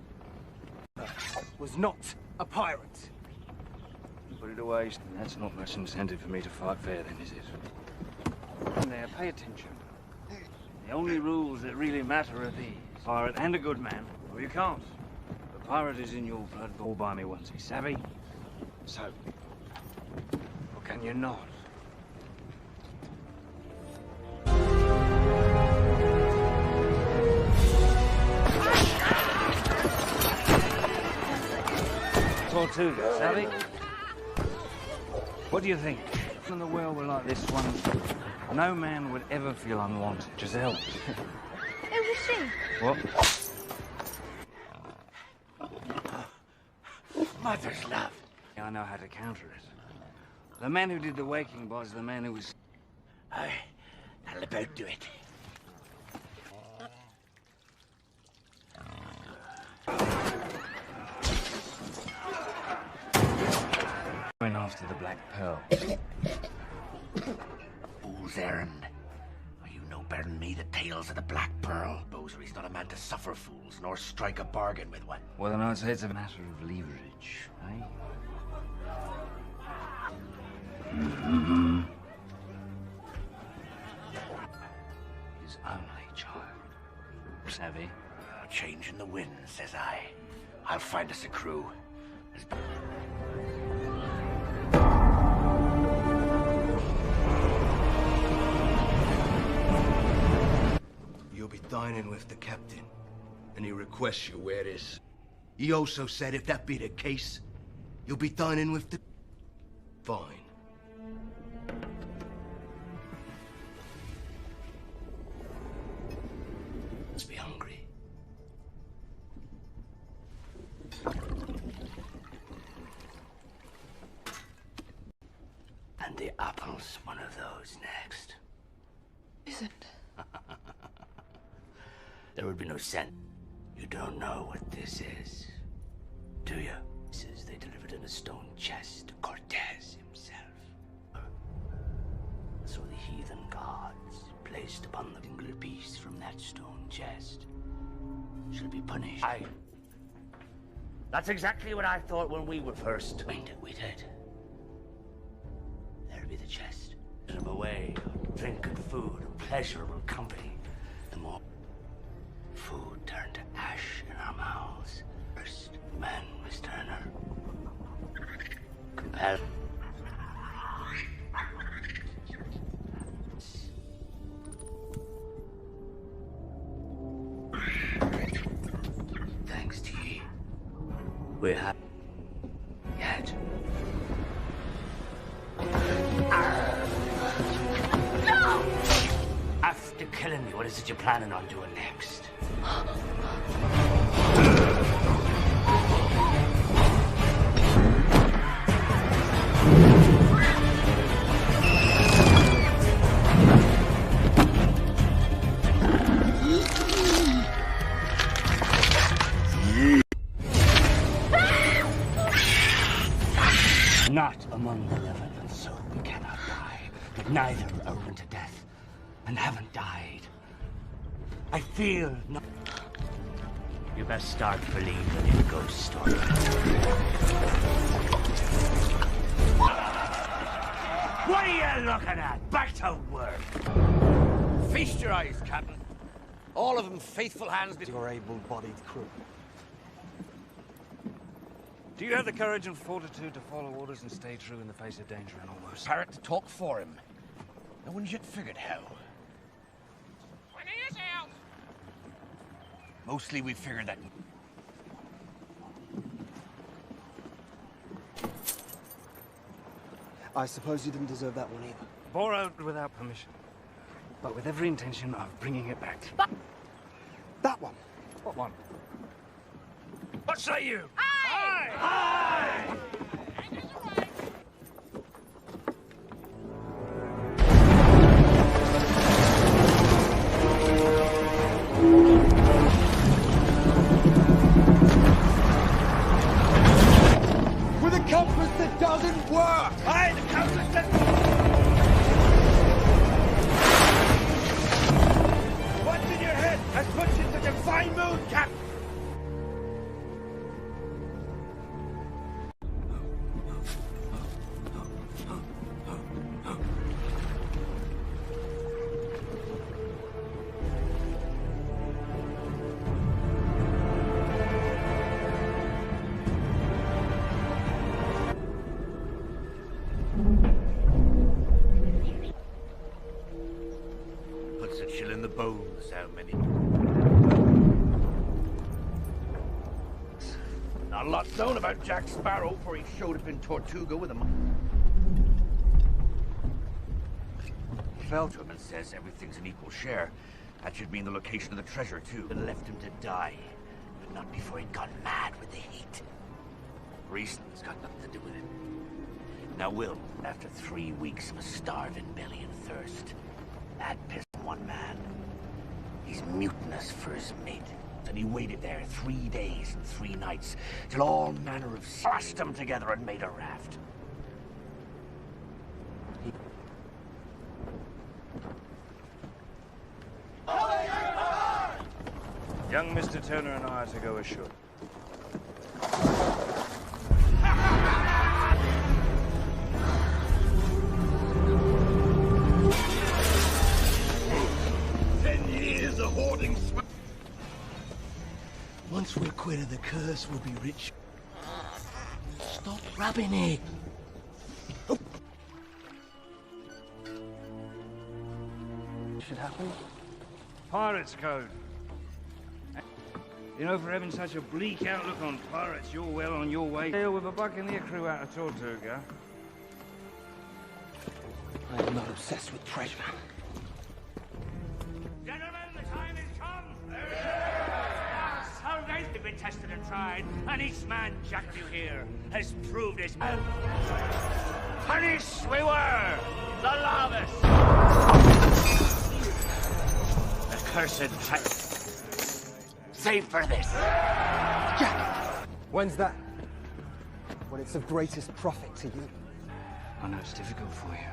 Was not a pirate. Put it away. That's not much incentive for me to fight fair, then, is it? And there, pay attention. The only rules that really matter are these. Pirate and a good man, or you can't. The pirate is in your blood, all by me once, he's savvy? So, or can you not? Tortuga, savvy? What do you think? In the world were like this one, no man would ever feel unwanted. Giselle. Who was she? What? Mother's love. I know how to counter it. The man who did the waking was the man who was... That'll about do it. Going after the Black Pearl. Fool's errand. You know better than me that Tales of the Black Pearl. Bosary's not a man to suffer fools, nor strike a bargain with one. Well, then I'd say it's a matter of leverage, eh? His only child. Savvy? A change in the wind, says I. I'll find us a crew. You'll be dining with the captain, and he requests you wear this. He also said if that be the case, you'll be dining with the... Fine. Let's be hungry. And the apple's one of those next. Isn't. There would be no sense. You don't know what this is, do you? This is they delivered in a stone chest to Cortez himself. So the heathen gods placed upon the single piece from that stone chest shall be punished. That's exactly what I thought when we were first. We did. There'll be the chest. Them away, drink and food and pleasurable company. The more food turned to ash in our mouths. First man, Miss Turner. Compelled. Thanks to ye, we have yet. No! After killing me, what is it you're planning on doing next? Not among the living, and so we cannot die. But neither are run to death, and haven't died. I feel no... You best start believing in ghost stories. What are you looking at? Back to work. Feast your eyes, Captain. All of them faithful hands to your able-bodied crew. Do you have the courage and fortitude to follow orders and stay true in the face of danger and all worse? Parrot to talk for him. No one's yet figured how. When he is out! Mostly we figured that... I suppose you didn't deserve that one either. Bore out without permission, but with every intention of bringing it back. That one? What one? What say you? Aye! Aye! With a compass that doesn't work! Aye, the compass that... What's in your head has put you in such a fine mood, Captain? Puts a chill in the bones, how many... Not a lot known about Jack Sparrow before he showed up in Tortuga with a... Fell to him and says everything's an equal share. That should mean the location of the treasure, too. And left him to die, but not before he'd gone mad with the heat. Reason's got nothing to do with it. Now, Will, after 3 weeks of a starving belly and thirst, that pissed one man. He's mutinous for his mate. And he waited there 3 days and 3 nights, till all manner of slashed them together and made a raft. Help! Young Mr. Turner and I are to go ashore. 10 years of hoarding. Once we're quit of the curse, we'll be rich. Stop rubbing it. Should happen? Pirates Code. You know, for having such a bleak outlook on pirates, you're well on your way. Sail with a buccaneer crew out of Tortuga. I am not obsessed with treasure. Gentlemen, the time has come. Salvation has been tested and tried, and each man Jack you here has proved his man. Punished we were, the lawless. The cursed trap. Save for this. Jack! When's that? When it's of greatest profit to you. I know it's difficult for you,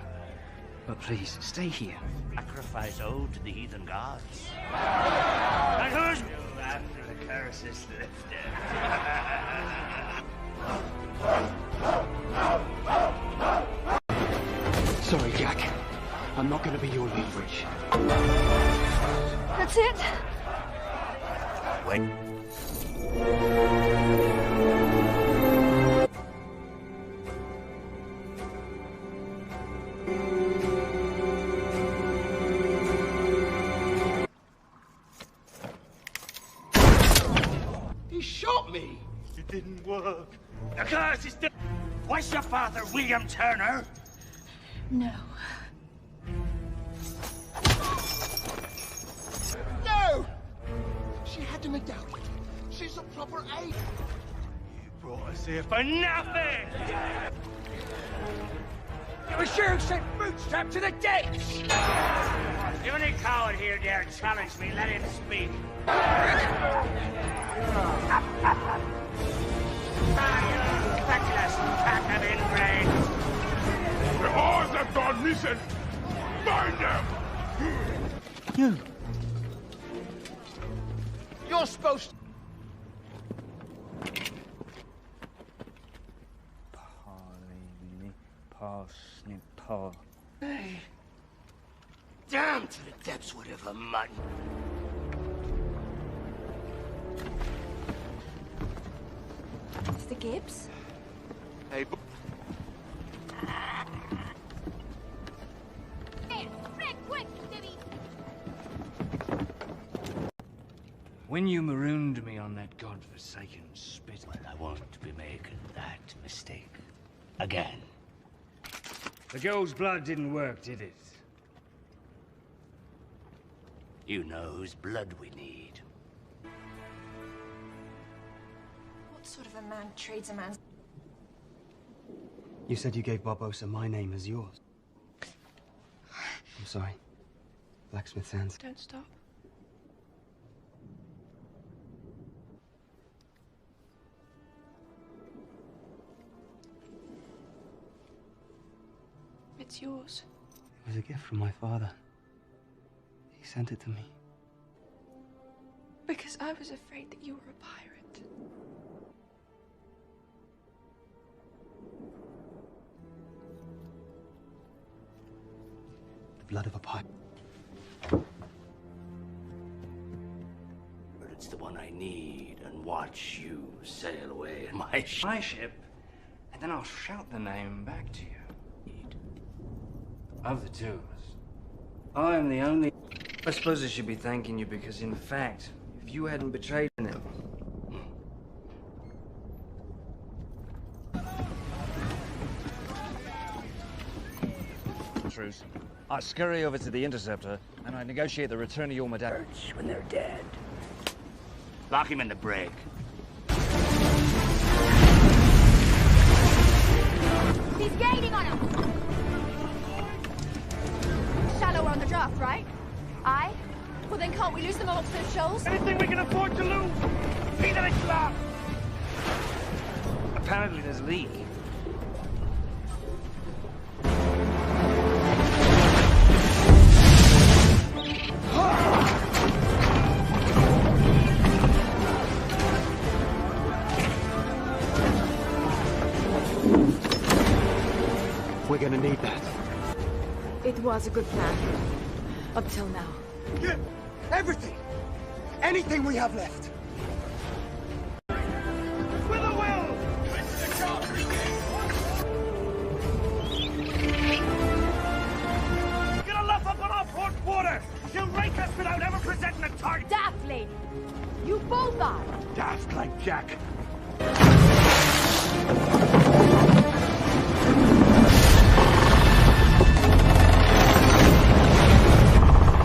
but please, stay here. Sacrifice owed to the heathen gods. And who's after the curse is lifted? Sorry, Jack. I'm not going to be your leverage. That's it. Wait. He shot me. It didn't work. The curse is still. Was your father William Turner? No. No! She had to McDowell. She's a proper aide. You brought us here for nothing! It was you sent Bootstrap to the decks! If any coward here dare challenge me, let him speak. Feckless pack of ingrates! The oars have gone missing! Find them! You! You're supposed to... Parsnip. Hey. Down to the depths, whatever mutton. Mr. Gibbs? Hey, When you marooned me on that godforsaken spit... Well, I won't be making that mistake again. The girl's blood didn't work, did it? You know whose blood we need. What sort of a man trades a man's... You said you gave Barbosa my name as yours. I'm sorry. Blacksmith Sands. Don't stop. It's yours. It was a gift from my father. He sent it to me. Because I was afraid that you were a pirate. The blood of a pirate. But it's the one I need, and watch you sail away in my ship. My ship, and then I'll shout the name back to you. Of the two of us, I am the only... I suppose I should be thanking you because, in fact, if you hadn't betrayed them... Truce. I scurry over to the Interceptor, and I negotiate the return of your medallion. When they're dead. Lock him in the brig. He's gaining on us! Shallower on the draft, right? Aye? Well then can't we lose them amongst those shoals? Anything we can afford to lose! See that it's locked! Apparently there's a leak. We're gonna need that. It was a good plan. Up till now. Get everything! Anything we have left! With a will! Get a luff up on our port quarter! You'll rake us without ever presenting a target! Daft, lady! You both are! Daft like Jack.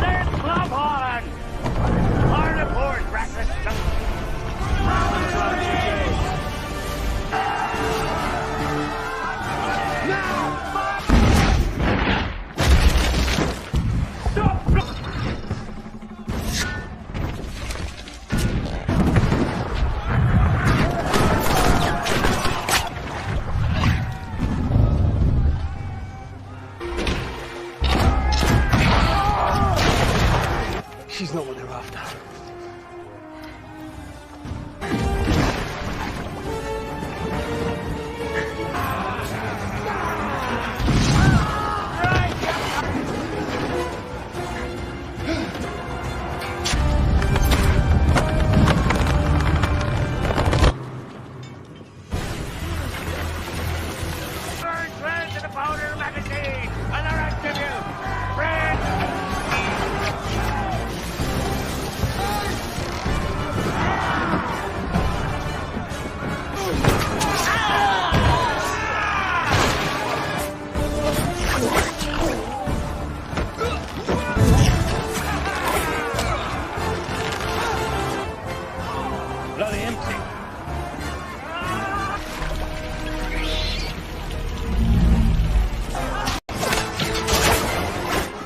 There's Club Holland! Hard aboard, reckless junk! She's not what they're after. Burn friends in the powder magazine! And the rest of you! Friends! Bloody empty.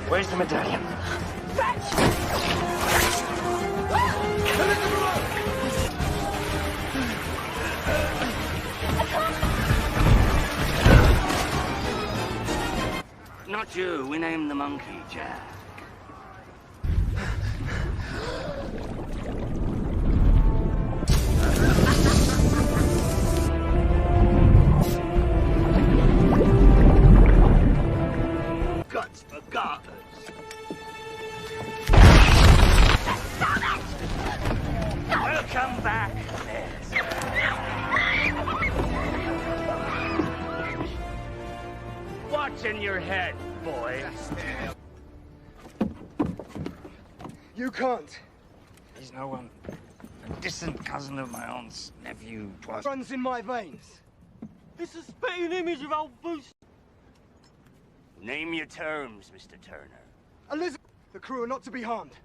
Where's the medallion? Not you. We named the monkey Jack. Guts for garters. Welcome back. What's in your head, boy? You can't. He's no one. A distant cousin of my aunt's nephew twice. Runs in my veins. It's a spitting image of old Boots. Name your terms, Mr. Turner. Elizabeth, the crew are not to be harmed.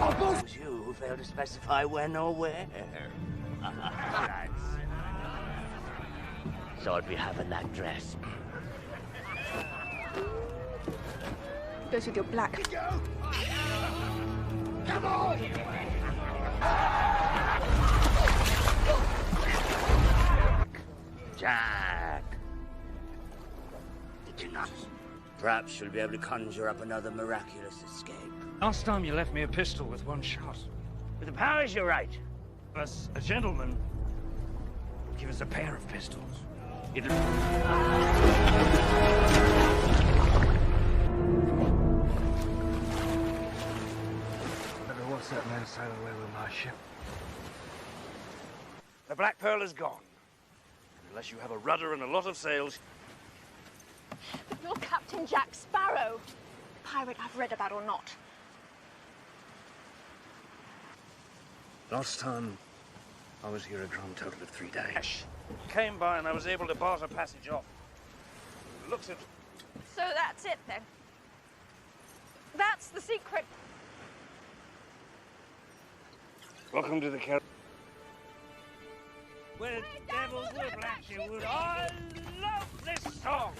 It was you who failed to specify when or where. So I'd be having that dress. Goes with your black. Come on! Jack. Did you not? Perhaps you'll be able to conjure up another miraculous escape. Last time you left me a pistol with one shot. With the powers you're right. As a gentleman, give us a pair of pistols. It'll... Never watched that man sail away with my ship. The Black Pearl is gone. Unless you have a rudder and a lot of sails. But you're Captain Jack Sparrow. Pirate I've read about or not. Last time, I was here a grand total of 3 days. Came by and I was able to barter passage off. Looks at... So that's it then. That's the secret. Welcome to the Caribbean. Well, devils whiplash you would. I love this song.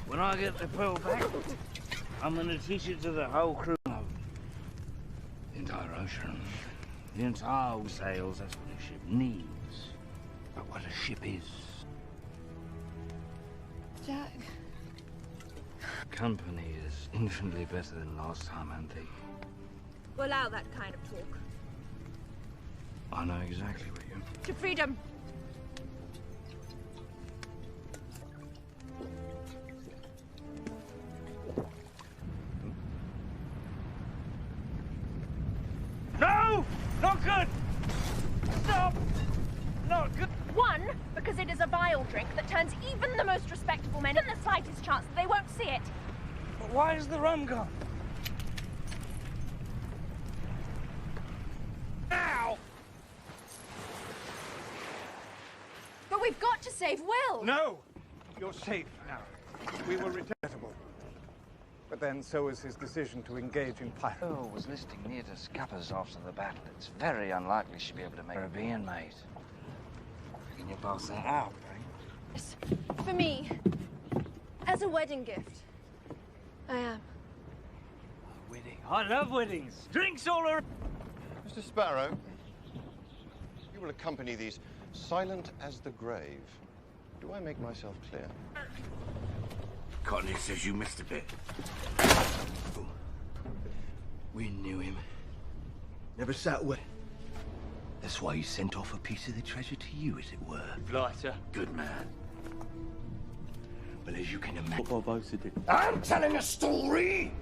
When I get the pearl back, I'm going to teach it to the whole crew. The entire ocean. The entire sails, that's what a ship needs. But what a ship is. Jack. Company is It's infinitely better than last time, Anthe. We'll allow that kind of talk. I know exactly what you... To freedom! No! Not good! Stop! Not good! One, because it is a vile drink that turns even the most respectable men in the slightest chance that they won't see it. But why is the rum gone? Now! But we've got to save Will! No! You're safe now. We were returnable. But then so is his decision to engage in pirate. Earl was listing near to Scappers after the battle. It's very unlikely she'll be able to make her a being, mate. Can you pass that out, eh? For me, as a wedding gift. I am. A wedding. I love weddings. Drinks all around. Mr. Sparrow, you will accompany these silent as the grave. Do I make myself clear? Courtney says you missed a bit. We knew him. Never sat well. That's why he sent off a piece of the treasure to you, as it were. Blighter. Good man. Well, as you can imagine... What Barbosa did. I'm telling a story!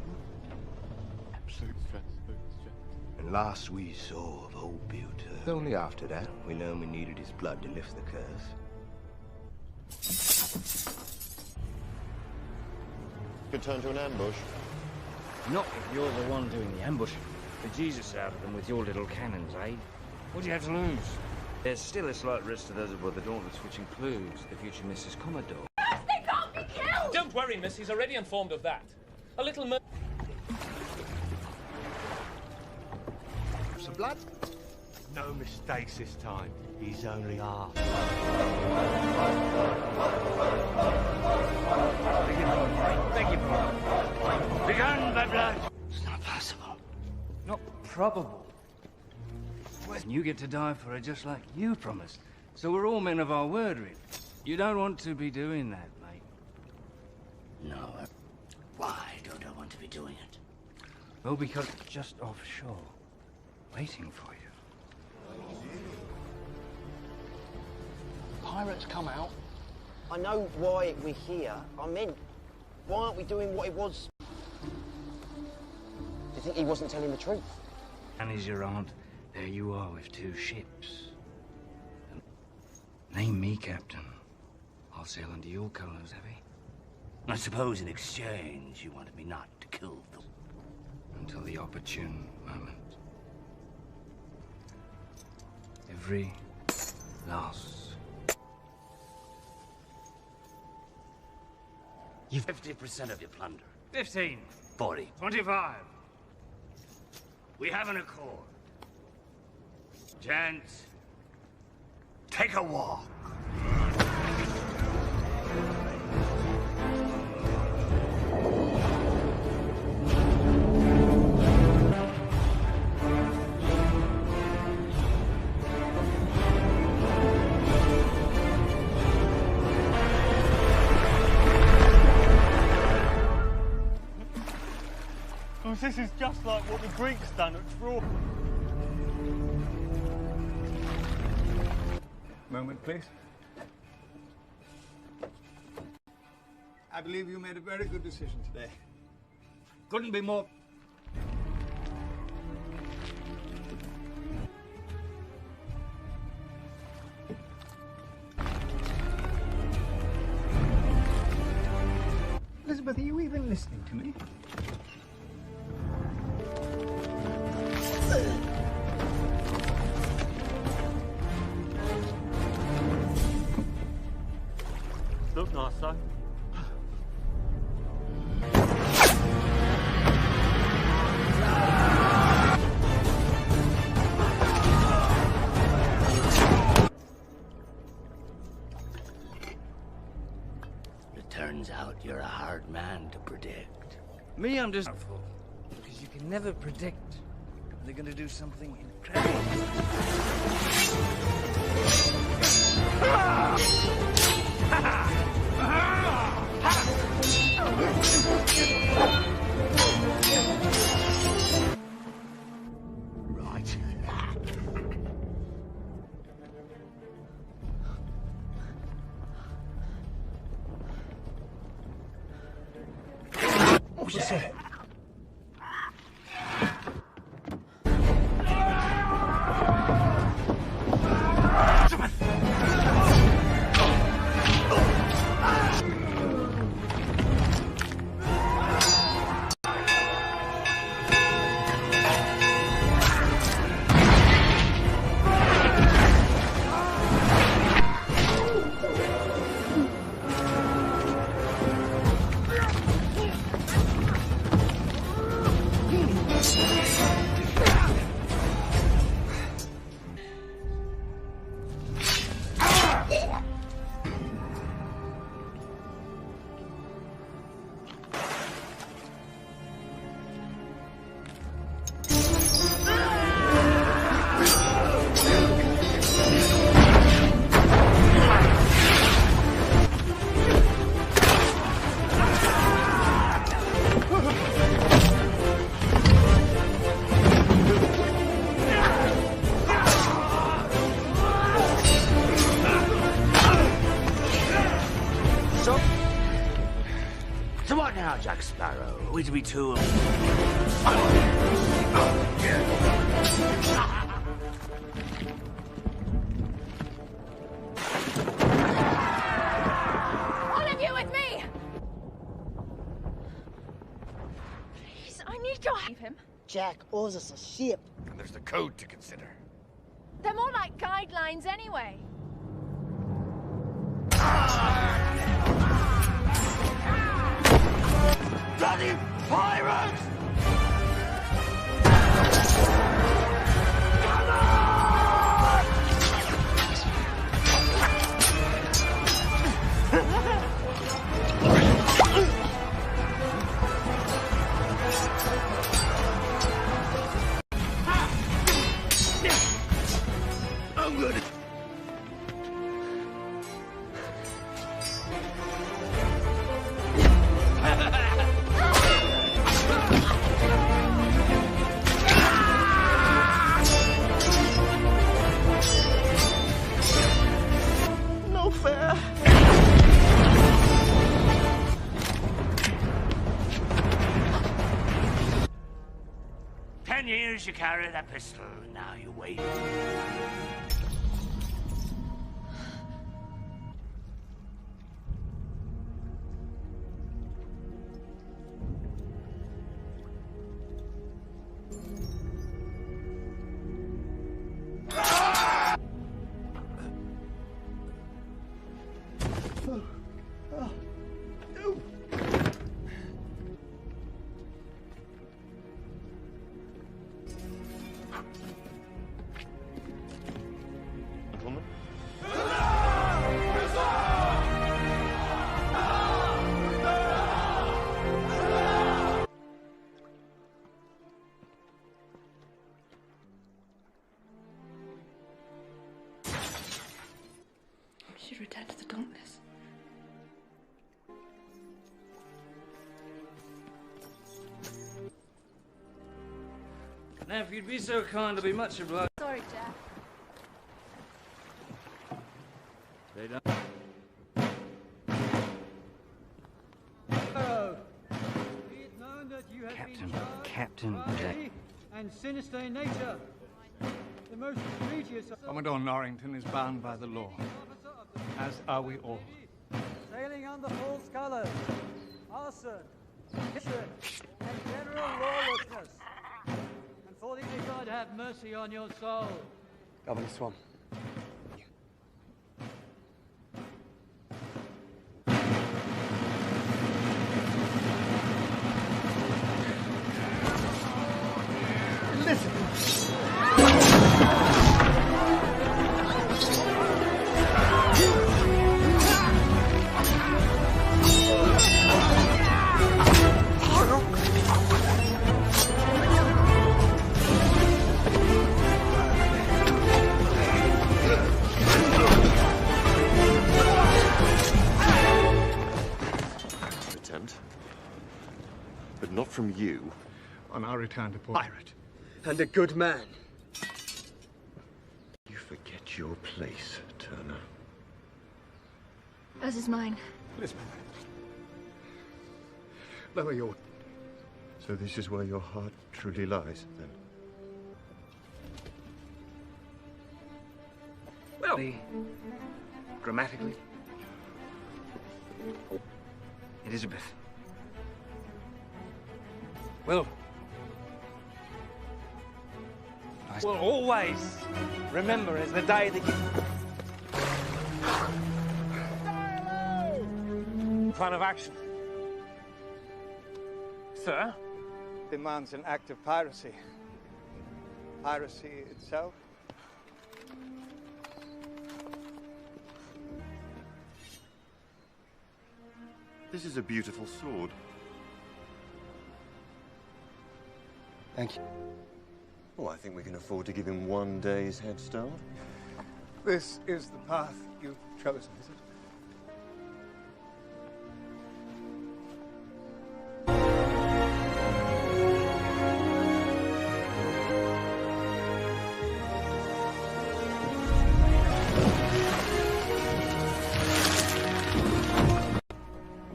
Absolute stress. And last we saw of old Bilter. Only after that, we learned we needed his blood to lift the curse. Could turn to an ambush. Not if you're the one doing the ambushing. The Jesus out of them with your little cannons, eh? What do you have to lose? There's still a slight risk to those aboard the Dauntless, which includes the future Mrs. Commodore. They can't be killed! Don't worry, miss. He's already informed of that. A little Some blood? No mistakes this time. He's only half. Beg your pardon. Begun by blood. It's not possible. Not probable. And you get to die for her just like you promised. So we're all men of our word, really. You don't want to be doing that, mate. No. Why don't I want to be doing it? Well, because it's just offshore, waiting for you. Pirates come out. I know why we're here. I meant, why aren't we doing what it was? Do you think he wasn't telling the truth? And as your aunt, there you are with 2 ships. Name me captain. I'll sail under your colours, Abby. I suppose in exchange you wanted me not to kill them. Until the opportune moment. Every last. You've 50% of your plunder. 15. 40. 25. We have an accord. Gents, take a walk. Well, this is just like what the Greeks done at Troy. Moment, please. I believe you made a very good decision today. Couldn't be more. Elizabeth, are you even listening to me? Look nice, though. It turns out you're a hard man to predict. Me, I'm just doubtful. Because you can never predict when they're going to do something incredible. say? So what now, Jack Sparrow? Are we to be too... All of you with me! Please, I need your help. Him. Jack owes us a ship. And there's the code to consider. They're more like guidelines anyway. Bloody pirates! I'm good. No fair. Ten years you carry that pistol, and now you wait. We should return to the Dauntless. Now, if you'd be so kind, I'd be much obliged. Sorry, Jack. They don't. Sparrow, be it known that you have been charged Captain with Jack. crafty and sinister in nature. The most egregious of Commodore Norrington is bound by the law, as are we all. sailing under false colors, arson, hatred, and general lawlessness. And for these, may God have mercy on your soul. Governor Swan. Attempt. But not from you. On our return to port. Pirate. And a good man. You forget your place, Turner. As is mine. Lisbon. Lower your... So this is where your heart truly lies, then? Well, grammatically, Elizabeth. Well, I will always remember as the day that you... Plan of action. Sir? Demands an act of piracy. Piracy itself. This is a beautiful sword. Thank you. Oh, I think we can afford to give him 1 day's head start. This is the path you've chosen, is it?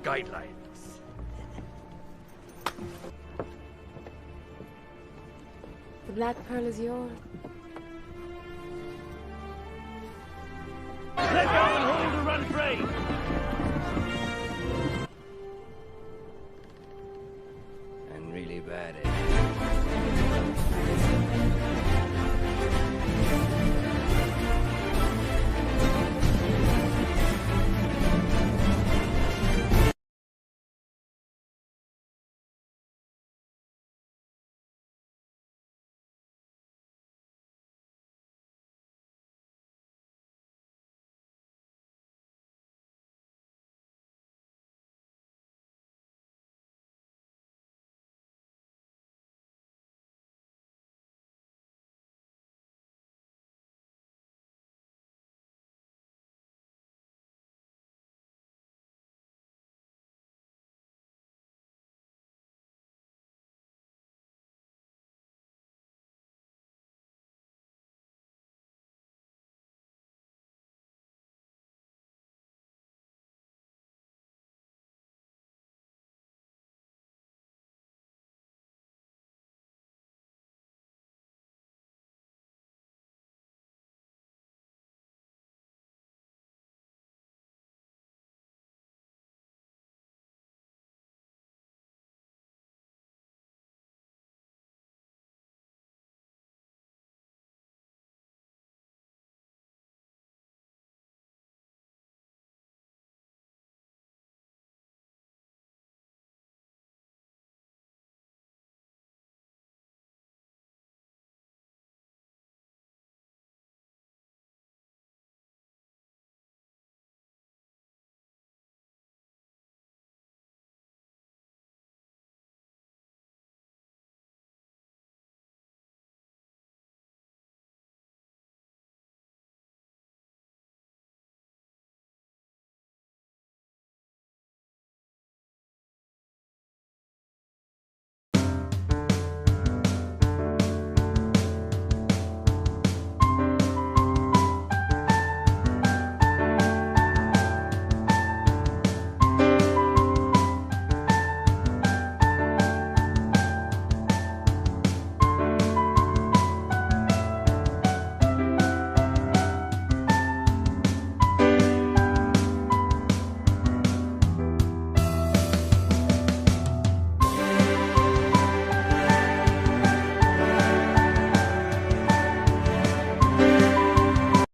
Guidelines. The Black Pearl is yours. Let go and hold to run free! And really bad at it.